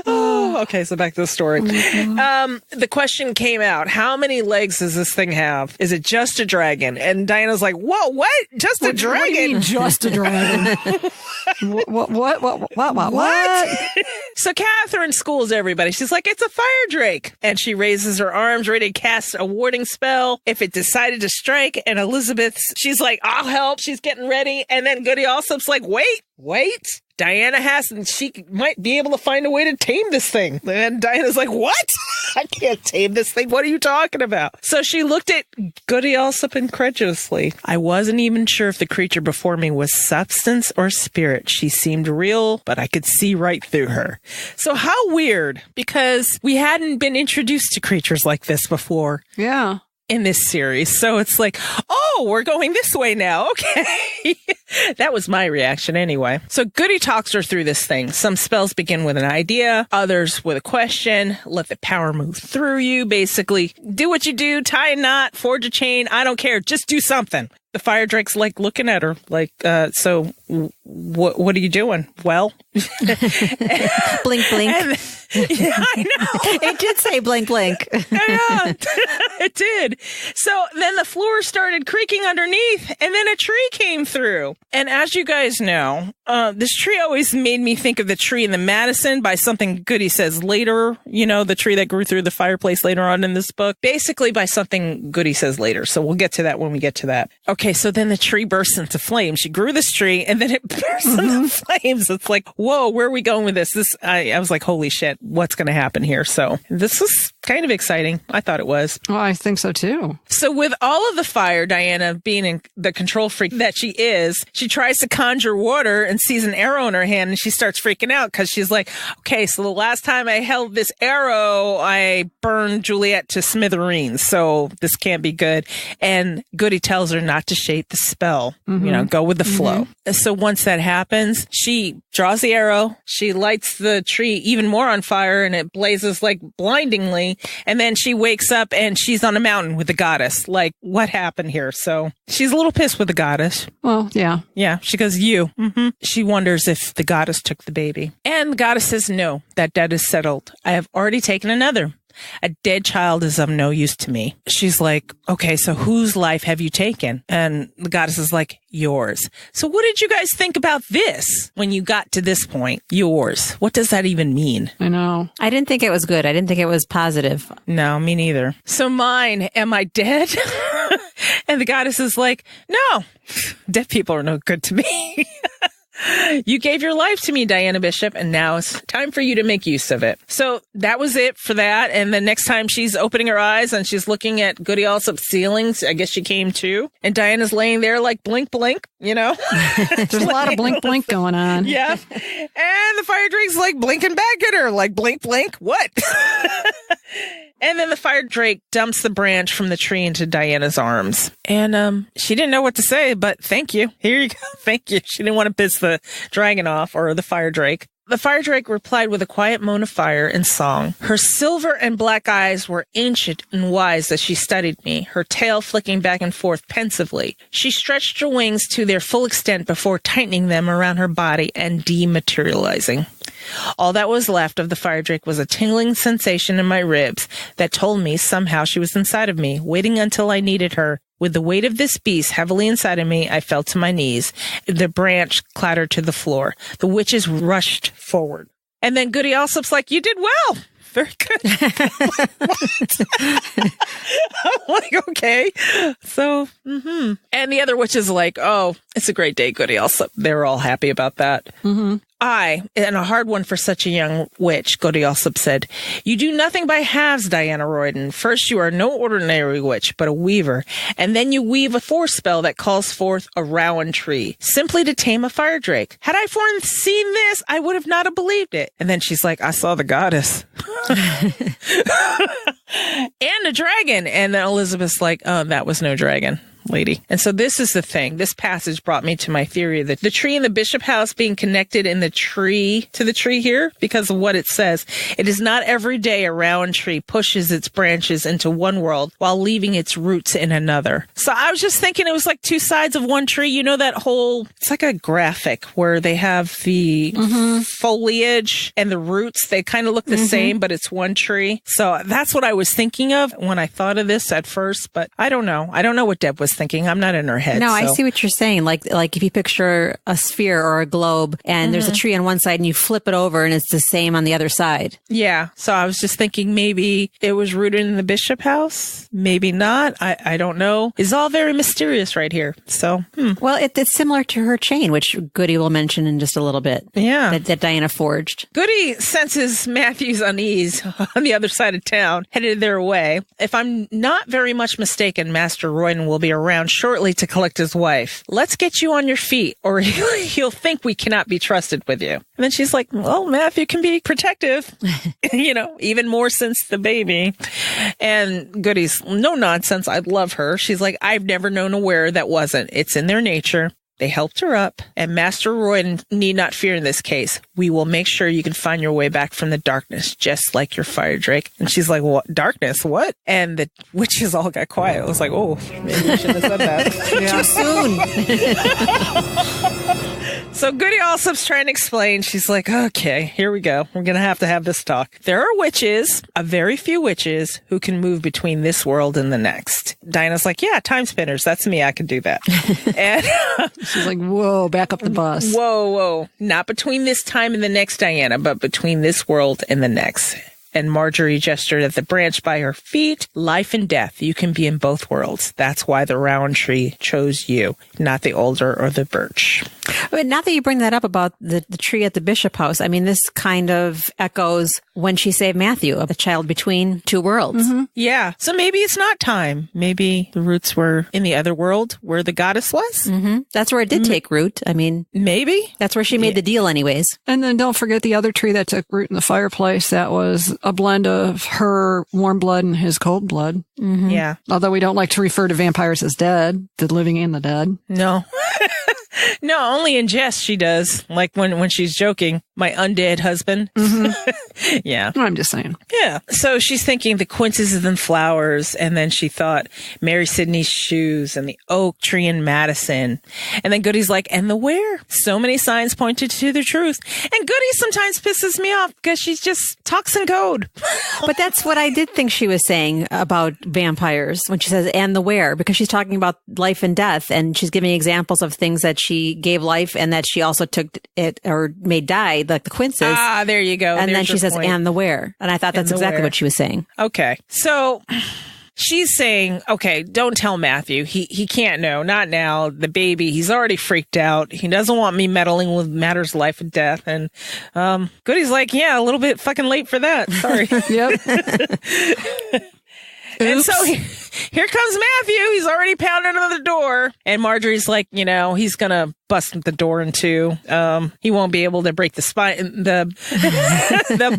Oh, okay, so back to the story. The question came out, how many legs does this thing have? Is it just a dragon? And Diana's like, whoa, what? Just a dragon? What do you mean, just a dragon? What? So Catherine schools everybody. She's like, it's a fire drake. And she raises her arms, ready to cast a warding spell if it decided to strike. And she's like, I'll help. She's getting ready. And then Goody Allsop's like, wait. Diana she might be able to find a way to tame this thing. And Diana's like, what? I can't tame this thing. What are you talking about? So she looked at Goody Allsop incredulously. I wasn't even sure if the creature before me was substance or spirit. She seemed real, but I could see right through her. So how weird, because we hadn't been introduced to creatures like this before. Yeah. In this series. So it's like, oh, we're going this way now. Okay. That was my reaction anyway. So Goody talks her through this thing. Some spells begin with an idea, others with a question. Let the power move through you. Basically, do what you do, tie a knot, forge a chain. I don't care. Just do something. The fire drake's like looking at her like, so what are you doing? Well, blink, blink. Yeah, I know. It did say blink, blink. Yeah, it did. So then the floor started creaking underneath and then a tree came through. And as you guys know, this tree always made me think of the tree in the Madison by something Goody says later, the tree that grew through the fireplace later on in this book, basically by something Goody says later. So we'll get to that when we get to that. Okay, so then the tree bursts into flames. She grew this tree and then it bursts into flames. It's like, whoa, where are we going with this? I was like, holy shit, what's going to happen here? So this was kind of exciting. I thought it was. Well, I think so too. So with all of the fire, Diana, being the control freak that she is, she tries to conjure water and sees an arrow in her hand and she starts freaking out because she's like, okay, so the last time I held this arrow, I burned Juliet to smithereens. So this can't be good. And Goody tells her not to shape the spell, go with the flow. So once that happens, she draws the arrow, she lights the tree even more on fire and it blazes like blindingly. And then she wakes up and she's on a mountain with the goddess. Like, what happened here? So she's a little pissed with the goddess. Well, yeah. Yeah. She goes, you. She wonders if the goddess took the baby. And the goddess says, no, that debt is settled. I have already taken another. A dead child is of no use to me. She's like, okay, so whose life have you taken? And the goddess is like, yours. So what did you guys think about this when you got to this point? Yours. What does that even mean? I know. I didn't think it was good. I didn't think it was positive. No, me neither. So mine, am I dead? And the goddess is like, no, dead people are no good to me. You gave your life to me, Diana Bishop, and now it's time for you to make use of it. So that was it for that. And the next time she's opening her eyes and she's looking at Goody Allsop's ceilings, I guess she came to. And Diana's laying there like blink, blink, There's a lot of blink, blink going on. Yeah. And the fire drake's like blinking back at her like blink, blink, what? And then the fire drake dumps the branch from the tree into Diana's arms. And she didn't know what to say, but thank you. Here you go. Thank you. She didn't want to piss the dragon off or the fire drake. The fire drake replied with a quiet moan of fire and song. Her silver and black eyes were ancient and wise as she studied me, her tail flicking back and forth pensively. She stretched her wings to their full extent before tightening them around her body and dematerializing. All that was left of the fire drake was a tingling sensation in my ribs that told me somehow she was inside of me, waiting until I needed her. With the weight of this beast heavily inside of me, I fell to my knees. The branch clattered to the floor. The witches rushed forward. And then Goody Alsop's like, you did well. Very good. I'm like, okay. So, And the other witch is like, oh, it's a great day, Goody Alsop. They were all happy about that. Mm-hmm. And a hard one for such a young witch, Goody Alsop said, you do nothing by halves, Diana Royden. First, you are no ordinary witch, but a weaver. And then you weave a forespell that calls forth a rowan tree, simply to tame a fire drake. Had I foreseen this, I would have not have believed it. And then she's like, I saw the goddess. And a dragon. And then Elizabeth's like, oh, that was no dragon, lady. And so this is the thing. This passage brought me to my theory that the tree in the Bishop House being connected in the tree to the tree here because of what it says. It is not every day a rowan tree pushes its branches into one world while leaving its roots in another. So I was just thinking it was like two sides of one tree. You know, that whole, it's like a graphic where they have the foliage and the roots. They kind of look the same, but it's one tree. So that's what I was thinking of when I thought of this at first, but I don't know. I don't know what Deb was thinking. I'm not in her head. No, so. I see what you're saying. Like if you picture a sphere or a globe and there's a tree on one side and you flip it over and it's the same on the other side. Yeah. So I was just thinking maybe it was rooted in the Bishop House. Maybe not. I don't know. It's all very mysterious right here. So, Well, it's similar to her chain, which Goody will mention in just a little bit. Yeah. That Diana forged. Goody senses Matthew's unease on the other side of town, headed their way. If I'm not very much mistaken, Master Royden will be around shortly to collect his wife. Let's get you on your feet or he'll think we cannot be trusted with you. And then she's like, well, Matthew can be protective, even more since the baby. And Goody's no nonsense. I love her. She's like, I've never known a wearer that wasn't. It's in their nature. They helped her up, and Master Royden need not fear in this case. We will make sure you can find your way back from the darkness, just like your fire drake. And she's like, what? Darkness? What? And the witches all got quiet. I was like, oh, maybe we shouldn't have said that. Too soon. So Goody Alsop's trying to explain. She's like, okay, here we go. We're going to have this talk. There are witches, a very few witches, who can move between this world and the next. Diana's like, yeah, time spinners. That's me. I can do that. And she's like, whoa, back up the bus. Whoa. Not between this time and the next, Diana, but between this world and the next. And Marjorie gestured at the branch by her feet. Life and death. You can be in both worlds. That's why the rowan tree chose you, not the alder or the birch. But now that you bring that up about the tree at the Bishop House, I mean, this kind of echoes when she saved Matthew, a child between two worlds. Mm-hmm. Yeah. So maybe it's not time. Maybe the roots were in the other world where the goddess was. Mm-hmm. That's where it did take root. I mean, maybe that's where she made the deal anyways. And then don't forget the other tree that took root in the fireplace. That was a blend of her warm blood and his cold blood. Mm-hmm. Yeah. Although we don't like to refer to vampires as dead, the living and the dead. No. No, only in jest she does. Like when she's joking, my undead husband. Mm-hmm. Yeah. I'm just saying. Yeah. So she's thinking the quinces and flowers. And then she thought Mary Sidney's shoes and the oak tree in Madison. And then Goody's like, and the where? So many signs pointed to the truth. And Goody sometimes pisses me off because she just talks in code. But that's what I did think she was saying about vampires when she says, and the where, because she's talking about life and death. And she's giving examples of things that she gave life and that she also took it or made die, like the quinces. Ah, there you go. And There's then she says, point. and the where. And I thought that's exactly what she was saying. Okay. So she's saying, okay, don't tell Matthew. He can't know. Not now. The baby, he's already freaked out. He doesn't want me meddling with matters of life and death. And Goody's like, yeah, a little bit fucking late for that. Sorry. Yep. And so here comes Matthew. He's already pounding on the door. And Marjorie's like, he's going to bust the door in two. He won't be able to break the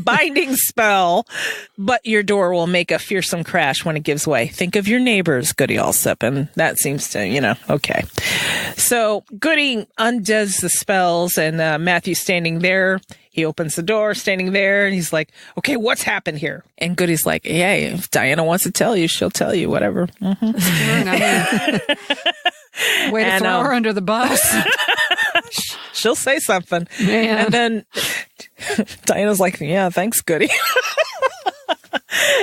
binding spell, but your door will make a fearsome crash when it gives way. Think of your neighbors, Goody Alsop. And that seems to, okay. So Goody undoes the spells and Matthew's standing there. He opens the door, standing there, and he's like, okay, what's happened here? And Goody's like, hey, if Diana wants to tell you, she'll tell you, whatever. Mm-hmm. Way to throw her under the bus. She'll say something. Man. And then Diana's like, yeah, thanks, Goody.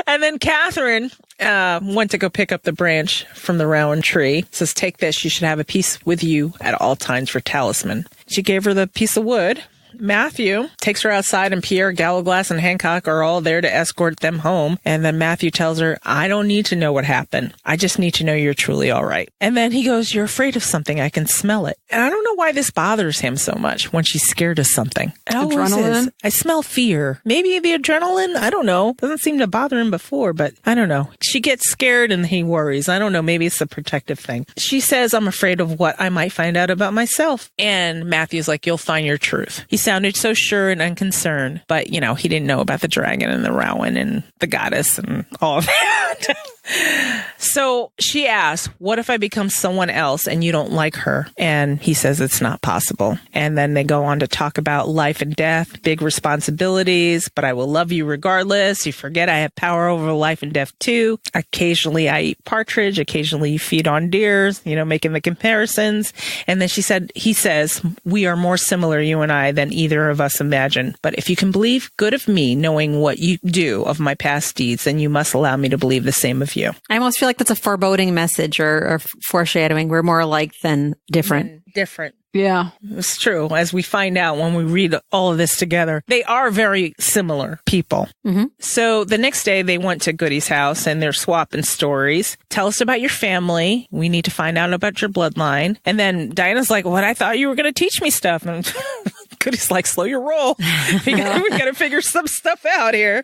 And then Catherine went to go pick up the branch from the rowan tree. It says, take this. You should have a piece with you at all times for talisman. She gave her the piece of wood. Matthew takes her outside, and Pierre, Gallowglass, and Hancock are all there to escort them home. And then Matthew tells her, I don't need to know what happened. I just need to know you're truly all right. And then he goes, you're afraid of something. I can smell it. And I don't know why this bothers him so much when she's scared of something. It always is. I smell fear. Maybe the adrenaline? I don't know. Doesn't seem to bother him before, but I don't know. She gets scared and he worries. I don't know. Maybe it's a protective thing. She says, I'm afraid of what I might find out about myself. And Matthew's like, you'll find your truth. He sounded so sure and unconcerned, but he didn't know about the dragon and the rowan and the goddess and all of that. So she asks, what if I become someone else and you don't like her? And he says it's not possible. And then they go on to talk about life and death, big responsibilities, but I will love you regardless. You forget I have power over life and death too. Occasionally I eat partridge. Occasionally you feed on deers, making the comparisons. And then he says, we are more similar, you and I, than either of us imagine. But if you can believe good of me, knowing what you do of my past deeds, then you must allow me to believe the same of you. I almost feel like that's a foreboding message or foreshadowing. We're more alike than different. Different. Yeah. It's true. As we find out when we read all of this together, they are very similar people. Mm-hmm. So the next day they went to Goody's house and they're swapping stories. Tell us about your family. We need to find out about your bloodline. And then Diana's like, what? I thought you were going to teach me stuff. And Goody's like, slow your roll. We got to figure some stuff out here.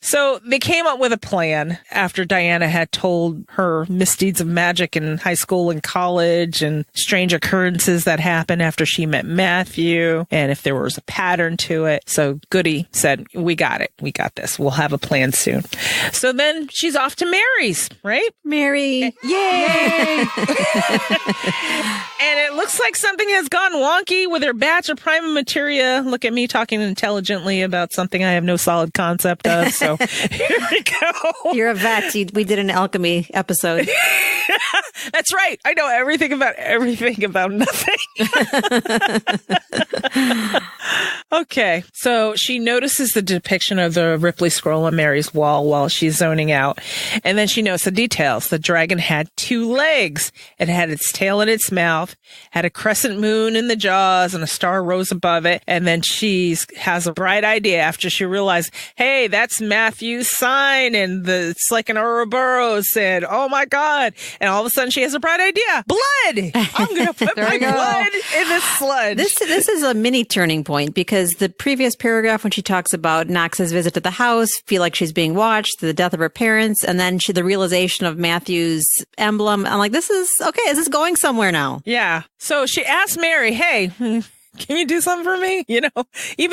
So they came up with a plan after Diana had told her misdeeds of magic in high school and college and strange occurrences that happened after she met Matthew and if there was a pattern to it. So Goody said, we got it. We got this. We'll have a plan soon. So then she's off to Mary's, right? Mary. Yay! And it looks like something has gone wonky with her batch of prima materia. Look at me talking intelligently about something I have no solid concept of. So here we go. You're a vet. We did an alchemy episode. That's right. I know everything about nothing. Okay. So she notices the depiction of the Ripley scroll on Mary's wall while she's zoning out. And then she notes the details. The dragon had 2 legs. It had its tail in its mouth, had a crescent moon in the jaws, and a star rose above it. And then she has a bright idea after she realized, hey, that's Matthew's sign. And it's like an Ouroboros. And oh my God. And all of a sudden she has a bright idea. Blood! I'm going to put my blood in this sludge. This is a mini turning point because the previous paragraph when she talks about Knox's visit to the house, feel like she's being watched, the death of her parents, and then the realization of Matthew's emblem. I'm like, this is okay. Is this going somewhere now? Yeah. So she asked Mary, hey, can you do something for me? Even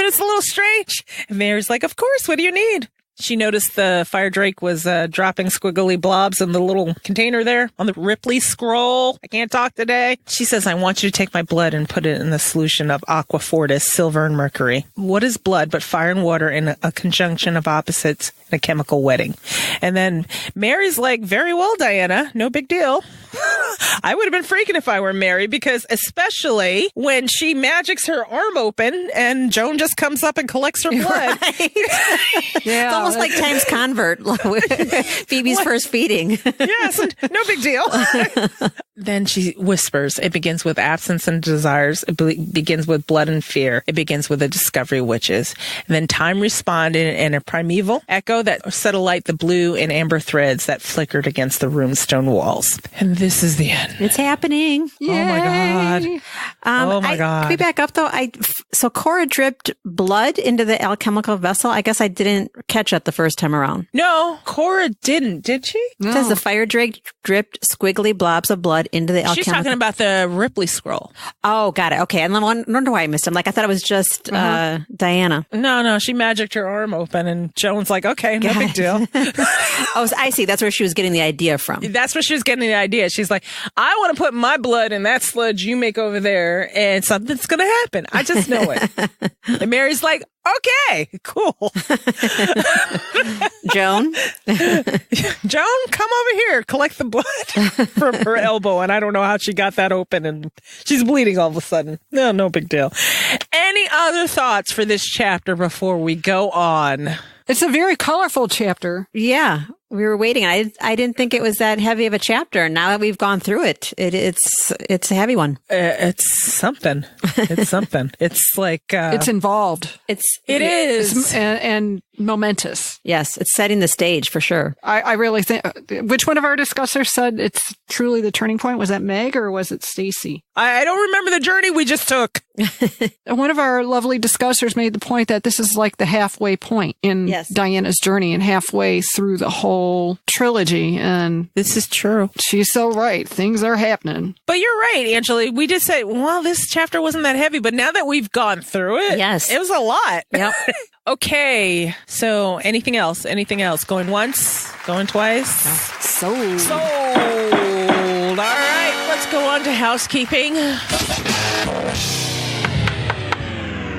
it's a little strange. And Mary's like, of course. What do you need? She noticed the fire drake was dropping squiggly blobs in the little container there on the Ripley scroll. I can't talk today. She says, I want you to take my blood and put it in the solution of aqua fortis, silver and mercury. What is blood but fire and water in a conjunction of opposites in a chemical wedding? And then Mary's like, very well, Diana. No big deal. I would have been freaking if I were Mary, because especially when she magics her arm open and Joan just comes up and collects her blood. Right. Yeah. It's almost like Times Convert, Phoebe's first feeding. Yes, no big deal. Then she whispers, it begins with absence and desires. It begins with blood and fear. It begins with the discovery of witches. And then time responded in a primeval echo that set alight the blue and amber threads that flickered against the runestone walls. And this is the end. It's happening. Yay. Oh my God. Oh my God. Can we back up though? So Cora dripped blood into the alchemical vessel. I guess I didn't catch that the first time around. No, Cora didn't, did she? No. It says the fire drake dripped squiggly blobs of blood into the alchemical. She's talking about the Ripley scroll. Oh, got it. Okay. And I wonder why I missed him. Like, I thought it was just Diana. No. She magicked her arm open and Joan's like, okay, no big deal. Oh, I see. That's where she was getting the idea from. That's where she was getting the idea. She's like, I want to put my blood in that sludge you make over there and something's going to happen. I just know it. And Mary's like, okay, cool. Joan, come over here, collect the blood from her elbow. And I don't know how she got that open and she's bleeding all of a sudden. No big deal. Any other thoughts for this chapter before we go on? It's a very colorful chapter. Yeah. We were waiting. I didn't think it was that heavy of a chapter. Now that we've gone through it, it's a heavy one. It's something. It's something. It's like it's involved. It is and momentous. Yes, it's setting the stage for sure. I really think. Which one of our discussers said it's truly the turning point? Was that Meg or was it Stacy? I don't remember the journey we just took. One of our lovely discussers made the point that this is like the halfway point in Diana's journey and halfway through the whole trilogy. And this is true. She's so right. Things are happening. But you're right, Angela. We just said, well, this chapter wasn't that heavy. But now that we've gone through it, it was a lot. Yep. Okay. So anything else? Anything else? Going once? Going twice? Sold. All right. Let's go on to housekeeping.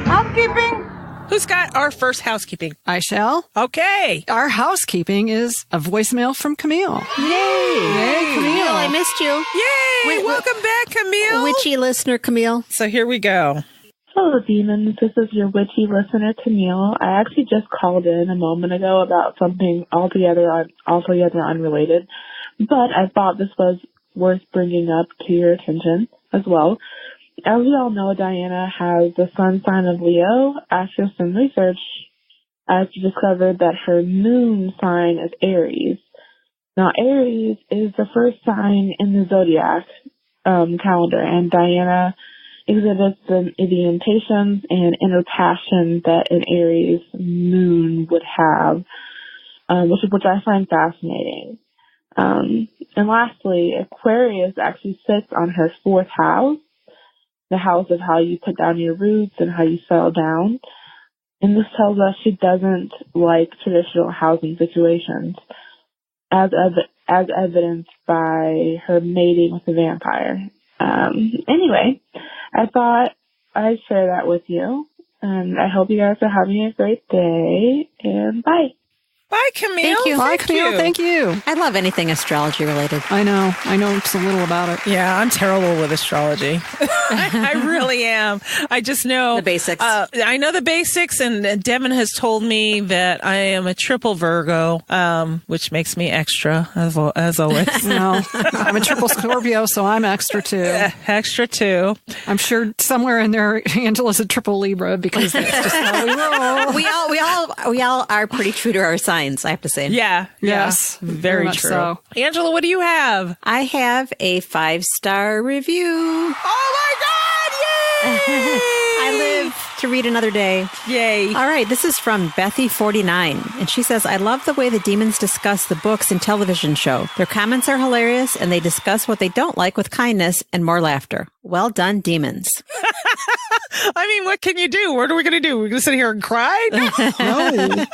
Housekeeping. Who's got our first housekeeping? I shall. Okay. Our housekeeping is a voicemail from Camille. Yay, Camille, I missed you. Yay! Welcome back, Camille. Witchy listener, Camille. So here we go. Hello, demons. This is your witchy listener, Camille. I actually just called in a moment ago about something altogether unrelated, but I thought this was worth bringing up to your attention as well. As we all know, Diana has the sun sign of Leo. After some research, she discovered that her moon sign is Aries. Now, Aries is the first sign in the zodiac calendar, and Diana exhibits the impatience and inner passion that an Aries moon would have, which I find fascinating. And lastly, Aquarius actually sits on her fourth house, the house of how you put down your roots and how you settle down. And this tells us she doesn't like traditional housing situations, as evidenced by her mating with a vampire. Anyway, I thought I'd share that with you, and I hope you guys are having a great day, and bye. Bye, Camille. Thank you. Bye, Camille. Thank you. I love anything astrology related. I know just a little about it. Yeah, I'm terrible with astrology. I really am. I just know the basics. I know the basics, and Devin has told me that I am a triple Virgo, which makes me extra, as always. No, I'm a triple Scorpio, so I'm extra too. Extra too. I'm sure somewhere in there, Angela's a triple Libra because that's just how we roll. We all are pretty true to our signs, I have to say. Yeah. Yes. Very much true. So. Angela, what do you have? I have a 5-star review. Oh my God! Yay! I live to read another day. Yay. All right. This is from Bethy49. And she says, I love the way the demons discuss the books and television show. Their comments are hilarious and they discuss what they don't like with kindness and more laughter. Well done, demons. I mean, what can you do? What are we going to do? We're going to sit here and cry? No.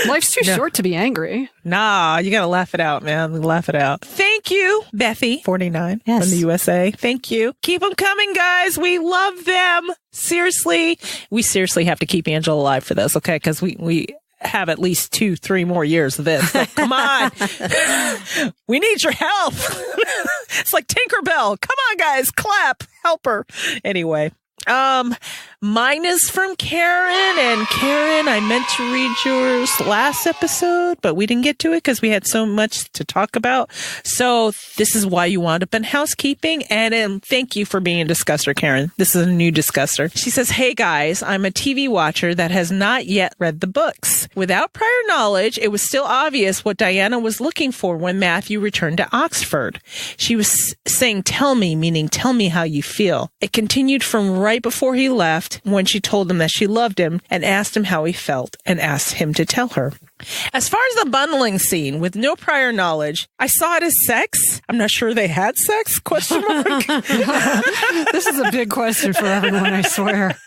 Life's too short to be angry. Nah, you got to laugh it out, man. Laugh it out. Thank you, Bethy49 from the USA. Thank you. Keep them coming, guys. We love them. Seriously. We seriously have to keep Angela alive for this, okay? Because we have at least 2-3 more years of this. So come on. We need your help. It's like Tinkerbell. Come on, guys. Clap. Help her. Anyway. Mine is from Karen, and Karen, I meant to read yours last episode, but we didn't get to it because we had so much to talk about. So this is why you wound up in housekeeping, and thank you for being a discusser, Karen. This is a new discusser. She says, hey guys, I'm a TV watcher that has not yet read the books. Without prior knowledge, it was still obvious what Diana was looking for when Matthew returned to Oxford. She was saying, tell me, meaning tell me how you feel. It continued from right before he left, when she told him that she loved him and asked him how he felt and asked him to tell her. As far as the bundling scene, with no prior knowledge, I saw it as sex. I'm not sure they had sex, question mark. This is a big question for everyone, I swear.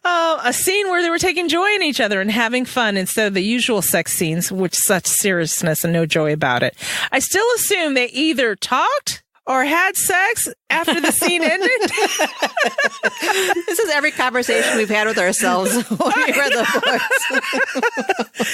A scene where they were taking joy in each other and having fun instead of the usual sex scenes with such seriousness and no joy about it. I still assume they either talked or had sex after the scene ended. This is every conversation we've had with ourselves when we read the books.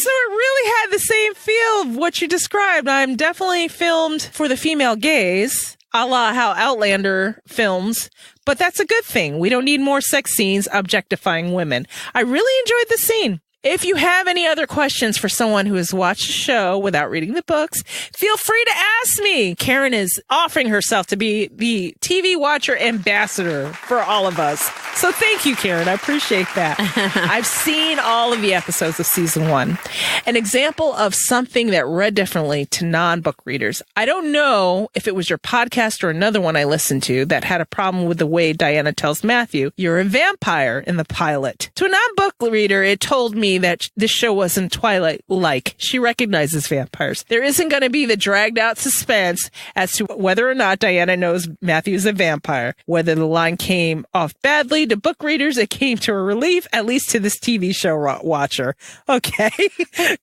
So it really had the same feel of what you described. I'm definitely filmed for the female gaze, a la how Outlander films, but that's a good thing. We don't need more sex scenes objectifying women. I really enjoyed the scene. If you have any other questions for someone who has watched the show without reading the books, feel free to ask me. Karen is offering herself to be the TV Watcher ambassador for all of us. So thank you, Karen. I appreciate that. I've seen all of the episodes of season 1. An example of something that read differently to non-book readers. I don't know if it was your podcast or another one I listened to that had a problem with the way Diana tells Matthew, "You're a vampire" in the pilot. To a non-book reader, it told me that this show wasn't Twilight-like. She recognizes vampires. There isn't going to be the dragged-out suspense as to whether or not Diana knows Matthew's a vampire. Whether the line came off badly to book readers, it came to a relief, at least to this TV show watcher. Okay,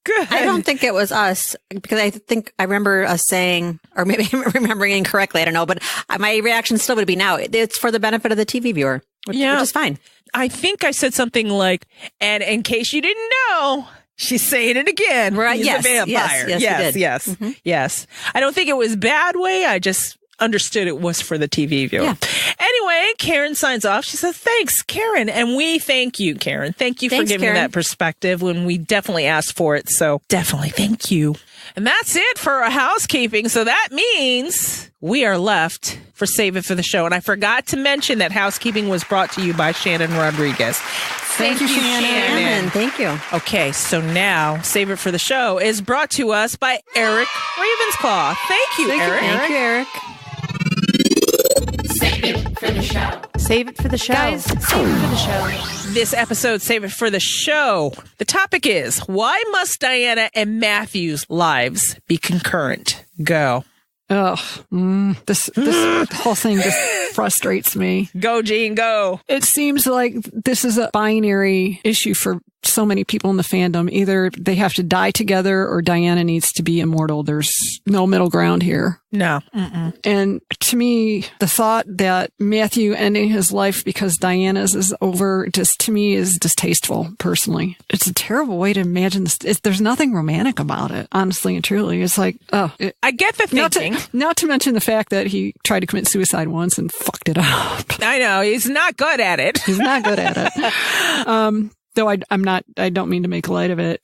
good. I don't think it was us, because I think I remember us saying, or maybe I'm remembering incorrectly, I don't know, but my reaction still would be now. It's for the benefit of the TV viewer, which is fine. I think I said something like, and in case you didn't know, she's saying it again. Right? He's a vampire. Yes. Yes. I don't think it was bad way. I just understood it was for the TV viewer. Yeah. Anyway, Karen signs off. She says, thanks, Karen. And we thank you, Karen. Thank you for giving Karen. that perspective when we definitely asked for it. So definitely thank you. And that's it for our housekeeping. So that means we are left for Save It for the Show. And I forgot to mention that housekeeping was brought to you by Shannon Rodriguez. Thank you, Shannon. Thank you. Okay, so now Save It for the Show is brought to us by Eric Ravensclaw. Thank you, Eric. Thank you, Eric. Save it for the show. Save it for the show. Guys, save it for the show. This episode, Save It for the Show. The topic is, why must Diana and Matthew's lives be concurrent? Go. This whole thing just frustrates me. Go, Gene, go. It seems like this is a binary issue for so many people in the fandom. Either they have to die together or Diana needs to be immortal. There's no middle ground here. No. And to me, the thought that Matthew ending his life because Diana's is over, just to me is distasteful, personally. It's a terrible way to imagine this. There's nothing romantic about it, honestly and truly. It's like, I get the thinking. Not to mention the fact that he tried to commit suicide once and fucked it up. I know. He's not good at it. He's not good at it. Though I don't mean to make light of it.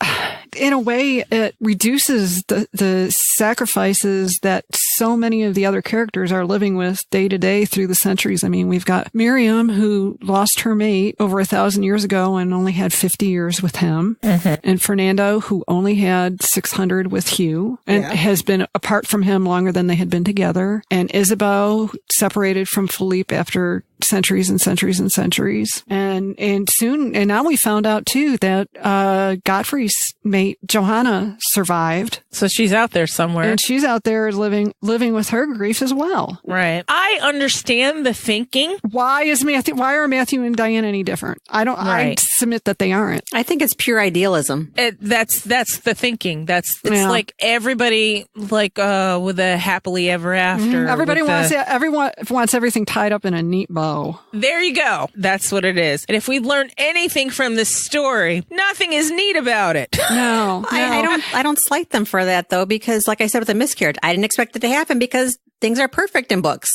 In a way, it reduces the sacrifices that so many of the other characters are living with day to day through the centuries. I mean, we've got Miriam, who lost her mate over 1,000 years ago and only had 50 years with him. Mm-hmm. And Fernando, who only had 600 with Hugh and has been apart from him longer than they had been together. And Isabeau, separated from Philippe after centuries and centuries and centuries. And now we found out too that Godfrey's mate Johanna survived. So she's out there somewhere. And she's out there living with her grief as well. Right. I understand the thinking. Why are Matthew and Diana any different? I submit that they aren't. I think it's pure idealism. That's the thinking. It's like everybody with a happily ever after. Mm-hmm. Everyone wants everything tied up in a neat bow. There you go. That's what it is. And if we learn anything from this story, nothing is neat about it. No. I don't slight them for that though, because like I said with the miscarriage, I didn't expect it to happen because things are perfect in books.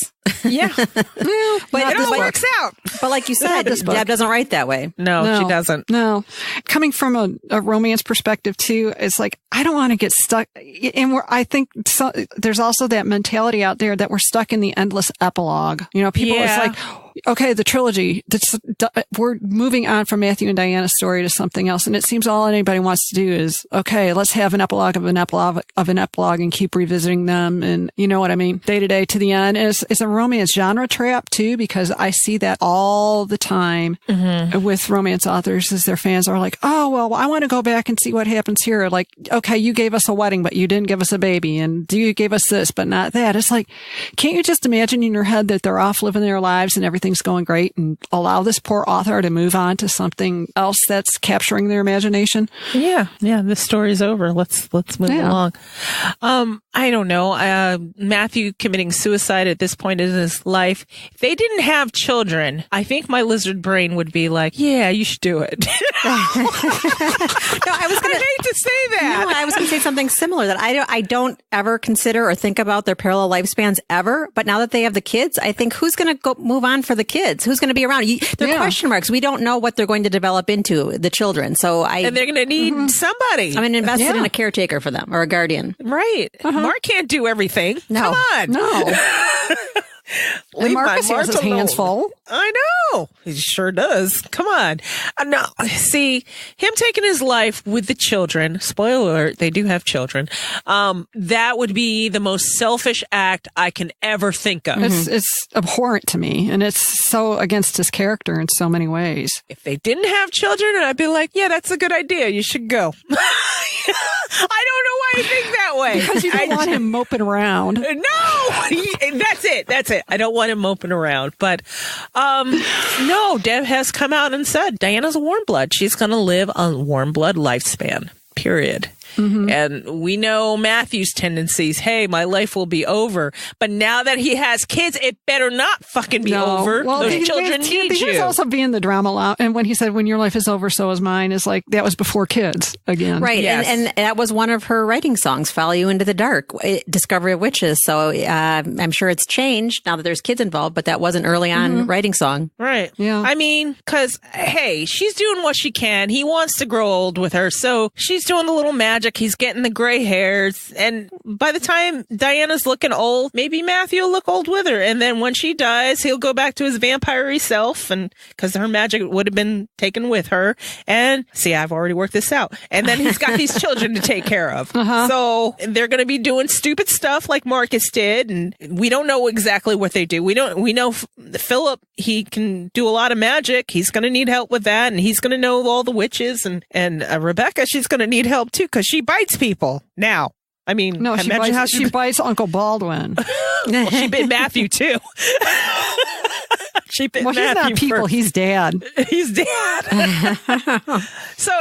Yeah. But it all works out. But like you said, Deb doesn't write that way. No, she doesn't. No. Coming from a romance perspective too, it's like, I don't want to get stuck. And I think there's also that mentality out there that we're stuck in the endless epilogue. You know, people, it's like, okay, the trilogy, we're moving on from Matthew and Diana's story to something else. And it seems all anybody wants to do is, okay, let's have an epilogue of an epilogue of an epilogue and keep revisiting them. And you know what I mean? Day to day to the end. And it's a romance genre trap too, because I see that all the time with romance authors as their fans are like, oh, well, I want to go back and see what happens here. Like, okay, you gave us a wedding, but you didn't give us a baby. And you gave us this, but not that. It's like, can't you just imagine in your head that they're off living their lives and everything's going great and allow this poor author to move on to something else that's capturing their imagination? Yeah. The story's over. Let's move along. I don't know. Matthew committing suicide at this point in his life. If they didn't have children, I think my lizard brain would be like, yeah, you should do it. I hate to say that. No, I was going to say something similar, that I don't ever consider or think about their parallel lifespans ever. But now that they have the kids, I think, who's going to go move on for the kids? Who's going to be around? They're question marks. We don't know what they're going to develop into, the children. And they're going to need somebody. I'm invested in a caretaker for them, or a guardian. Right. Mark can't do everything. No. Come on. No. Leave Marcus has his hands full. I know. He sure does. Come on. No, see, him taking his life with the children, spoiler alert, they do have children, that would be the most selfish act I can ever think of. It's abhorrent to me, and it's so against his character in so many ways. If they didn't have children, I'd be like, yeah, that's a good idea. You should go. I don't know why I think that way. Because you don't want him moping around. No, that's it. That's it. I don't want him moping around. But no, Deb has come out and said Diana's a warm blood. She's going to live a warm blood lifespan, period. And we know Matthew's tendencies. Hey, my life will be over. But now that he has kids, it better not fucking be over. Well, those children need he was you. also being the drama loud. And when he said, when your life is over, so is mine, is like, that was before kids again. Right. Yes. And that was one of her writing songs, Follow You Into the Dark, Discovery of Witches. So I'm sure it's changed now that there's kids involved, but that was an early on writing song. Right. Yeah. I mean, because, hey, she's doing what she can. He wants to grow old with her. So she's doing the little magic. He's getting the gray hairs. And by the time Diana's looking old, maybe Matthew will look old with her. And then when she dies, he'll go back to his vampire-y self, and because her magic would have been taken with her. And see, I've already worked this out. And then he's got these children to take care of. So they're going to be doing stupid stuff like Marcus did. And we don't know exactly what they do. We know Philip, he can do a lot of magic. He's going to need help with that. And he's going to know all the witches. And Rebecca, she's going to need help too, because she bites people now. I mean, No, she bites Uncle Baldwin. Well, she bit Matthew too. She bit Matthew. He's not people. First. He's dad. He's dad. So,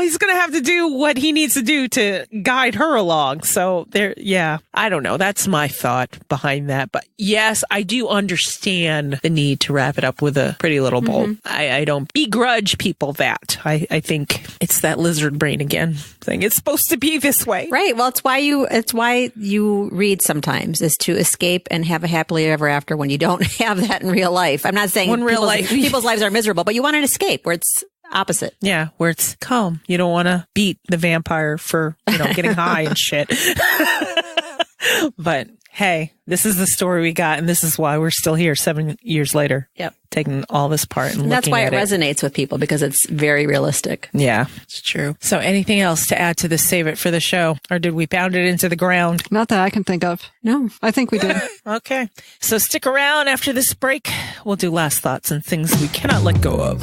he's going to have to do what he needs to do to guide her along. So I don't know. That's my thought behind that. But yes, I do understand the need to wrap it up with a pretty little bowl. I don't begrudge people that. I think it's that lizard brain again thing. It's supposed to be this way. Right. Well, it's why you read sometimes, is to escape and have a happily ever after when you don't have that in real life. I'm not saying people's lives are miserable, but you want an escape where it's opposite. Yeah, where it's calm. You don't want to beat the vampire for, getting high and shit. But hey, this is the story we got, and this is why we're still here 7 years later. Yep. Taking all this part and that's why it looking at resonates with people, because it's very realistic. Yeah, it's true. So anything else to add to this Save It for the Show? Or did we pound it into the ground? Not that I can think of. No. I think we did. Okay. So stick around after this break. We'll do last thoughts and things we cannot let go of.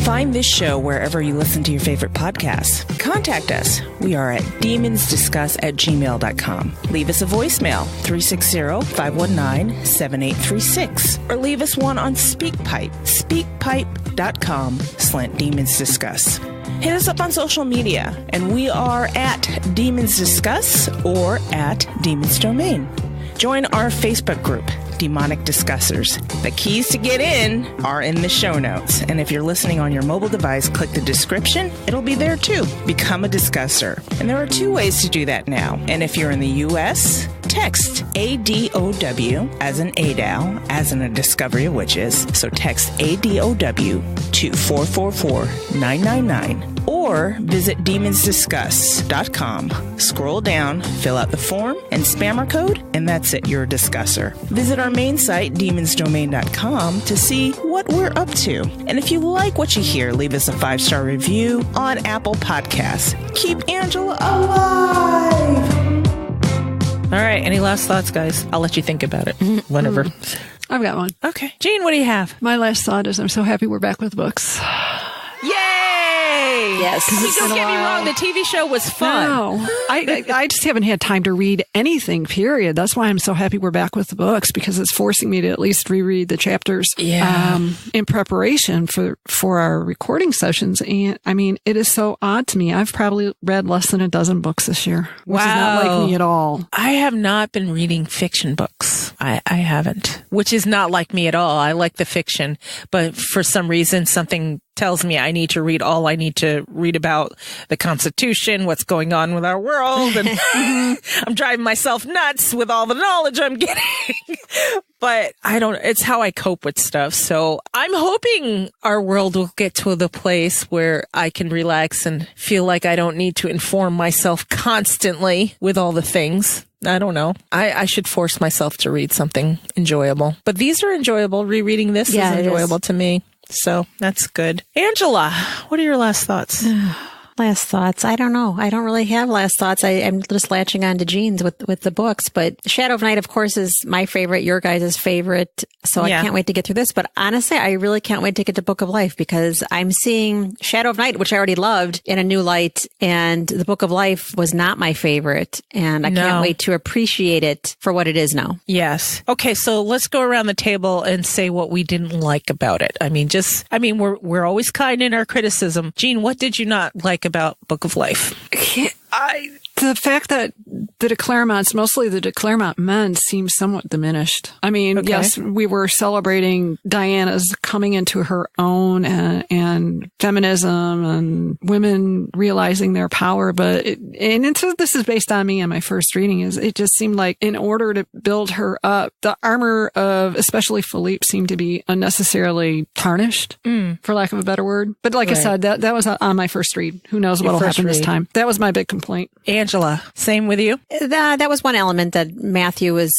Find this show wherever you listen to your favorite podcasts. Contact us. We are at demonsdiscuss@gmail.com. Leave us a voicemail, 360-519-7836. Or leave us one on SpeakPipe, speakpipe.com/demonsdiscuss. Hit us up on social media, and we are at Demons Discuss or at Demons Domain. Join our Facebook group, Demonic Discussers. The keys to get in are in the show notes. And if you're listening on your mobile device, click the description. It'll be there too. Become a discusser. And there are 2 ways to do that now. And if you're in the U.S., text ADOW as in ADOW, as in a Discovery of Witches. So text ADOW to 444-999. Or visit demonsdiscuss.com. Scroll down, fill out the form, and spam our code, and that's it, you're a discusser. Visit our main site, demonsdomain.com, to see what we're up to. And if you like what you hear, leave us a 5-star review on Apple Podcasts. Keep Angela alive! All right, any last thoughts, guys? I'll let you think about it whenever. I've got one. Okay. Jean, what do you have? My last thought is I'm so happy we're back with books. Yay! Yes. I mean, don't get me wrong. The TV show was fun. No, I just haven't had time to read anything, period. That's why I'm so happy we're back with the books, because it's forcing me to at least reread the chapters in preparation for our recording sessions. And I mean, it is so odd to me. I've probably read less than a dozen books this year, which is not like me at all. I have not been reading fiction books. I haven't, which is not like me at all. I like the fiction, but for some reason, something tells me I need to read all I need to read about the Constitution, what's going on with our world, and I'm driving myself nuts with all the knowledge I'm getting. But it's how I cope with stuff. So I'm hoping our world will get to the place where I can relax and feel like I don't need to inform myself constantly with all the things. I don't know. I should force myself to read something enjoyable. But these are enjoyable. Rereading this is enjoyable to me. So that's good. Angela, what are your last thoughts? Last thoughts. I don't know. I don't really have last thoughts. I'm just latching on to Jean's with the books, but Shadow of Night, of course, is my favorite, your guys' favorite. So I can't wait to get through this. But honestly, I really can't wait to get to Book of Life, because I'm seeing Shadow of Night, which I already loved, in a new light. And the Book of Life was not my favorite. And I can't wait to appreciate it for what it is now. Yes. Okay. So let's go around the table and say what we didn't like about it. We're always kind in our criticism. Jean, what did you not like about Book of Life? The fact that the de Claremonts, mostly the de Claremont men, seem somewhat diminished. I mean, yes, we were celebrating Diana's coming into her own and feminism and women realizing their power, but this is based on me and my first reading, is it just seemed like in order to build her up, the armor of especially Philippe seemed to be unnecessarily tarnished, for lack of a better word. But like I said, that was on my first read. Who knows what'll happen this time? That was my big complaint. Angela, same with you? That was one element that Matthew was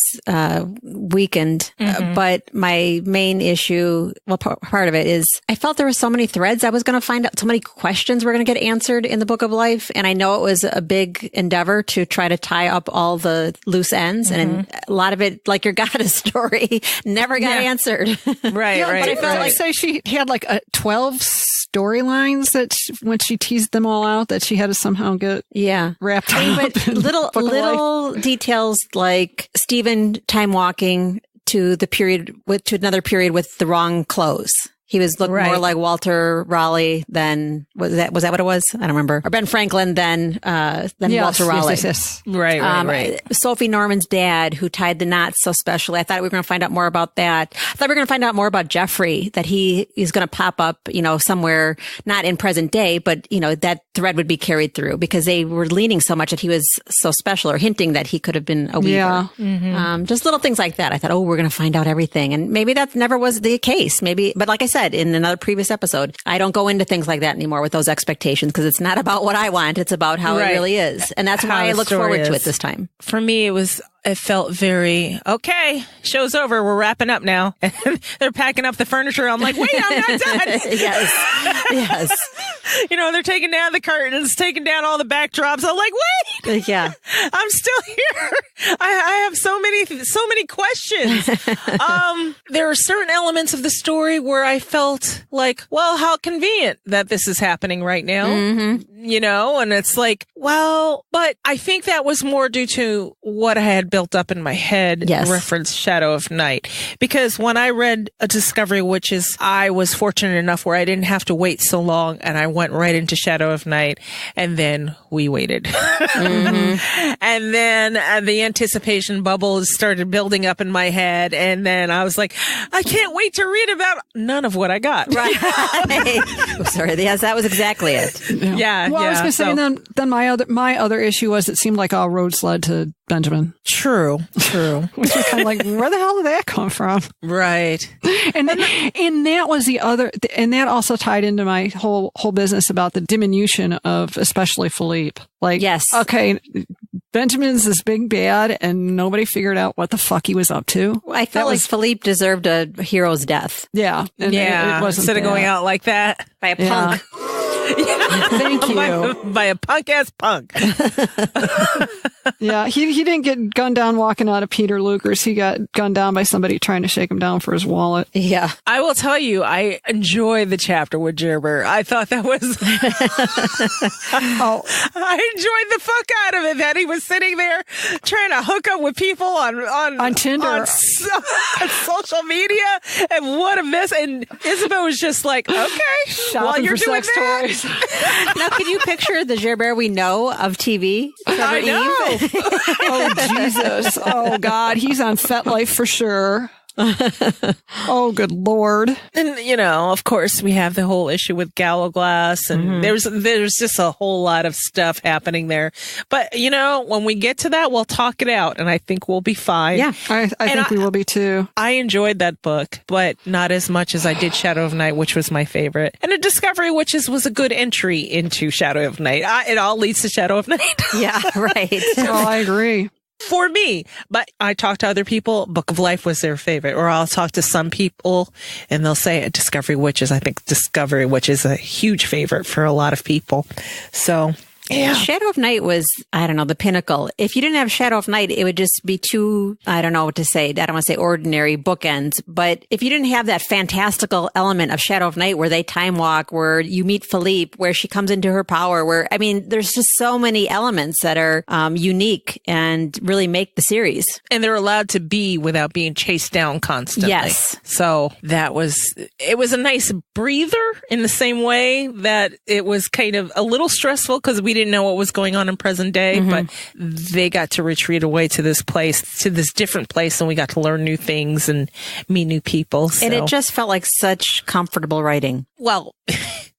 weakened. But my main issue, part of it is I felt there were so many threads I was going to find out, so many questions were going to get answered in the Book of Life. And I know it was a big endeavor to try to tie up all the loose ends. And a lot of it, like your goddess story, never got answered. Right. But I felt like she had like 12 storylines that when she teased them all out, that she had to somehow get wrapped up. But little details like Stephen time walking to another period with the wrong clothes. He was looking more like Walter Raleigh than was that what it was? I don't remember. Or Ben Franklin than Walter Raleigh. Yes. Right. Sophie Norman's dad, who tied the knots so specially. I thought we were going to find out more about that. I thought we were going to find out more about Jeffrey, that he is going to pop up, somewhere not in present day, but that thread would be carried through, because they were leaning so much that he was so special, or hinting that he could have been a weaver. Yeah. Just little things like that. I thought, we're going to find out everything, and maybe that never was the case. Maybe, but like I said in another previous episode, I don't go into things like that anymore with those expectations, because it's not about what I want. It's about how it really is. And that's why I look forward to it this time. For me, it felt very, okay, show's over. We're wrapping up now. And they're packing up the furniture. I'm like, wait, I'm not done. Yes. They're taking down the curtains, taking down all the backdrops. I'm like, wait. Yeah. I'm still here. I have so many questions. There are certain elements of the story where I felt like, well, how convenient that this is happening right now. And it's like, well, but I think that was more due to what I had built up in my head, reference Shadow of Night. Because when I read A Discovery of Witches, I was fortunate enough where I didn't have to wait so long, and I went right into Shadow of Night, and then we waited. And then the anticipation bubbles started building up in my head, and then I was like, I can't wait to read about none of what I got. Right. Sorry. Yes, that was exactly it. Yeah. Well, I was going to say, then my other issue was it seemed like all roads led to Benjamin. True. Which was kind of like, where the hell did that come from? Right. And that was the other, and that also tied into my whole business about the diminution of especially Philippe. Like, yes. Okay, Benjamin's this big bad, and nobody figured out what the fuck he was up to. I felt like Philippe deserved a hero's death. Yeah. And it wasn't instead of going out like that. By a punk. Thank you. By a punk-ass punk. Yeah, he didn't get gunned down walking out of Peter Luger's. He got gunned down by somebody trying to shake him down for his wallet. Yeah. I will tell you, I enjoy the chapter with Gerber. I thought that was... I enjoyed the fuck out of it that he was sitting there trying to hook up with people on Tinder. on social media. And what a mess. And Isabel was just like, okay, while Shopping you're for doing sex that... toys. Now, can you picture the Gerbert we know of TV? I know. Oh, Jesus. Oh, God. He's on FetLife for sure. Oh, good Lord. And, of course, we have the whole issue with Gallowglass, and there's just a whole lot of stuff happening there. But, when we get to that, we'll talk it out, and I think we'll be fine. Yeah. I think we will be too. I enjoyed that book, but not as much as I did Shadow of Night, which was my favorite. And A Discovery of Witches was a good entry into Shadow of Night. It all leads to Shadow of Night. Yeah, right. Oh, I agree. For me, but I talked to other people, Book of Life was their favorite, or I'll talk to some people and they'll say Discovery Witches. I think Discovery Witch is a huge favorite for a lot of people. So, yeah. Shadow of Night was, I don't know, the pinnacle. If you didn't have Shadow of Night, it would just be too, I don't know what to say. I don't want to say ordinary bookends, but if you didn't have that fantastical element of Shadow of Night where they time walk, where you meet Philippe, where she comes into her power, there's just so many elements that are unique and really make the series. And they're allowed to be without being chased down constantly. Yes. So it was a nice breather in the same way that it was kind of a little stressful because we didn't know what was going on in present day, but they got to retreat away to this place, to this different place, and we got to learn new things and meet new people. So. And it just felt like such comfortable writing. Well,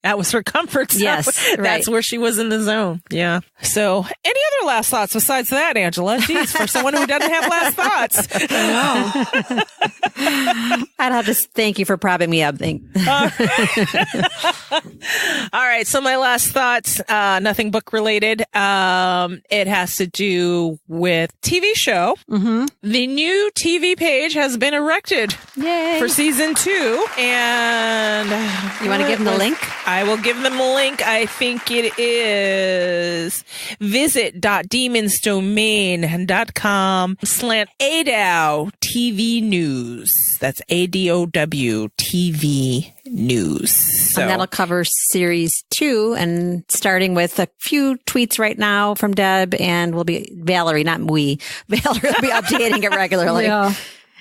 that was her comfort zone. Yes, right. That's where she was in the zone. Yeah. So any other last thoughts besides that, Angela? Jeez, for someone who doesn't have last thoughts. I'd have to thank you for propping me up. All right. So my last thoughts, nothing book related. It has to do with TV show. Mm-hmm. The new TV page has been erected. Yay. For season 2. And you want to give them the link? I will give them a link. I think it is visit.demonsdomain.com/ADOW TV News. That's ADOW TV News. So. And that'll cover series 2 and starting with a few tweets right now from Deb, and Valerie, not we. Valerie will be updating it regularly. Yeah.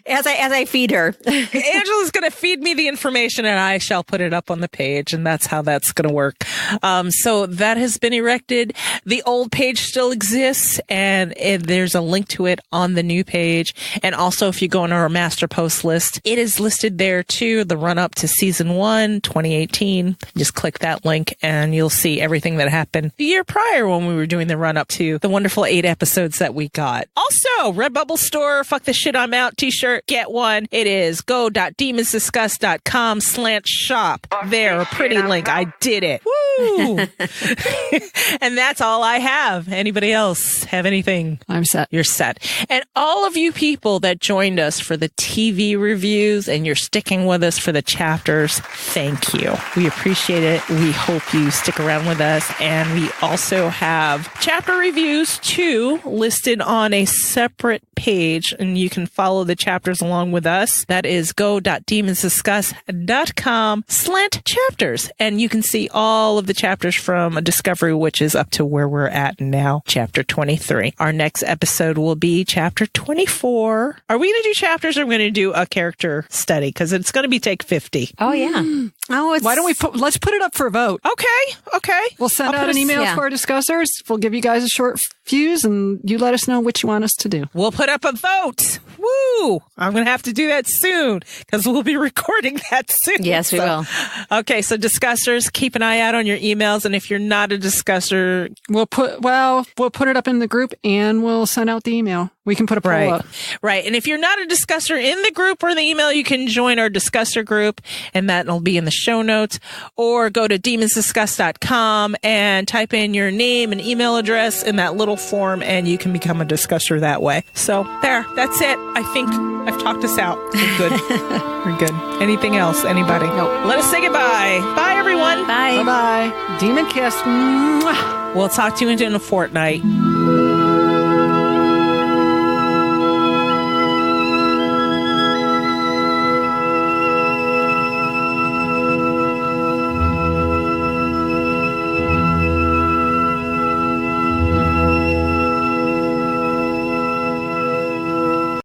As I feed her. Angela's going to feed me the information and I shall put it up on the page, and that's how that's going to work. So that has been erected. The old page still exists, and there's a link to it on the new page. And also, if you go on our master post list, it is listed there too, the run up to season 1, 2018. Just click that link and you'll see everything that happened the year prior when we were doing the run up to the wonderful 8 episodes that we got. Also, Redbubble store, fuck the shit I'm out t-shirt. Get one. It is go.demonsdiscuss.com/shop. There, a pretty link. I did it. Woo! And that's all I have. Anybody else have anything? I'm set. You're set. And all of you people that joined us for the TV reviews and you're sticking with us for the chapters, thank you. We appreciate it. We hope you stick around with us. And we also have chapter reviews too listed on a separate page, and you can follow the chapters along with us. That is go.demonsdiscuss.com/chapters. And you can see all of the chapters from A Discovery Witches up to where we're at now, chapter 23. Our next episode will be chapter 24. Are we going to do chapters, or are we going to do a character study? Because it's going to be take 50. Oh, yeah. Why don't let's put it up for a vote. Okay. We'll send out an email to our discussers. We'll give you guys a short fuse, and you let us know what you want us to do. We'll put up a vote. Woo! I'm going to have to do that soon because we'll be recording that soon. Yes, we will. Okay, so discussers, keep an eye out on your emails, and if you're not a discusser, we'll put it up in the group, and we'll send out the email. We can put a poll up. Right. And if you're not a discusser in the group or the email, you can join our discusser group, and that'll be in the show notes. Or go to demonsdiscuss.com and type in your name and email address in that little form, and you can become a discusser that way. So there, that's it. I think I've talked us out. We're good. We're good. Anything else? Anybody? Nope. Let us say goodbye. Bye, everyone. Bye. Bye-bye. Demon kiss. Mwah. We'll talk to you in a fortnight.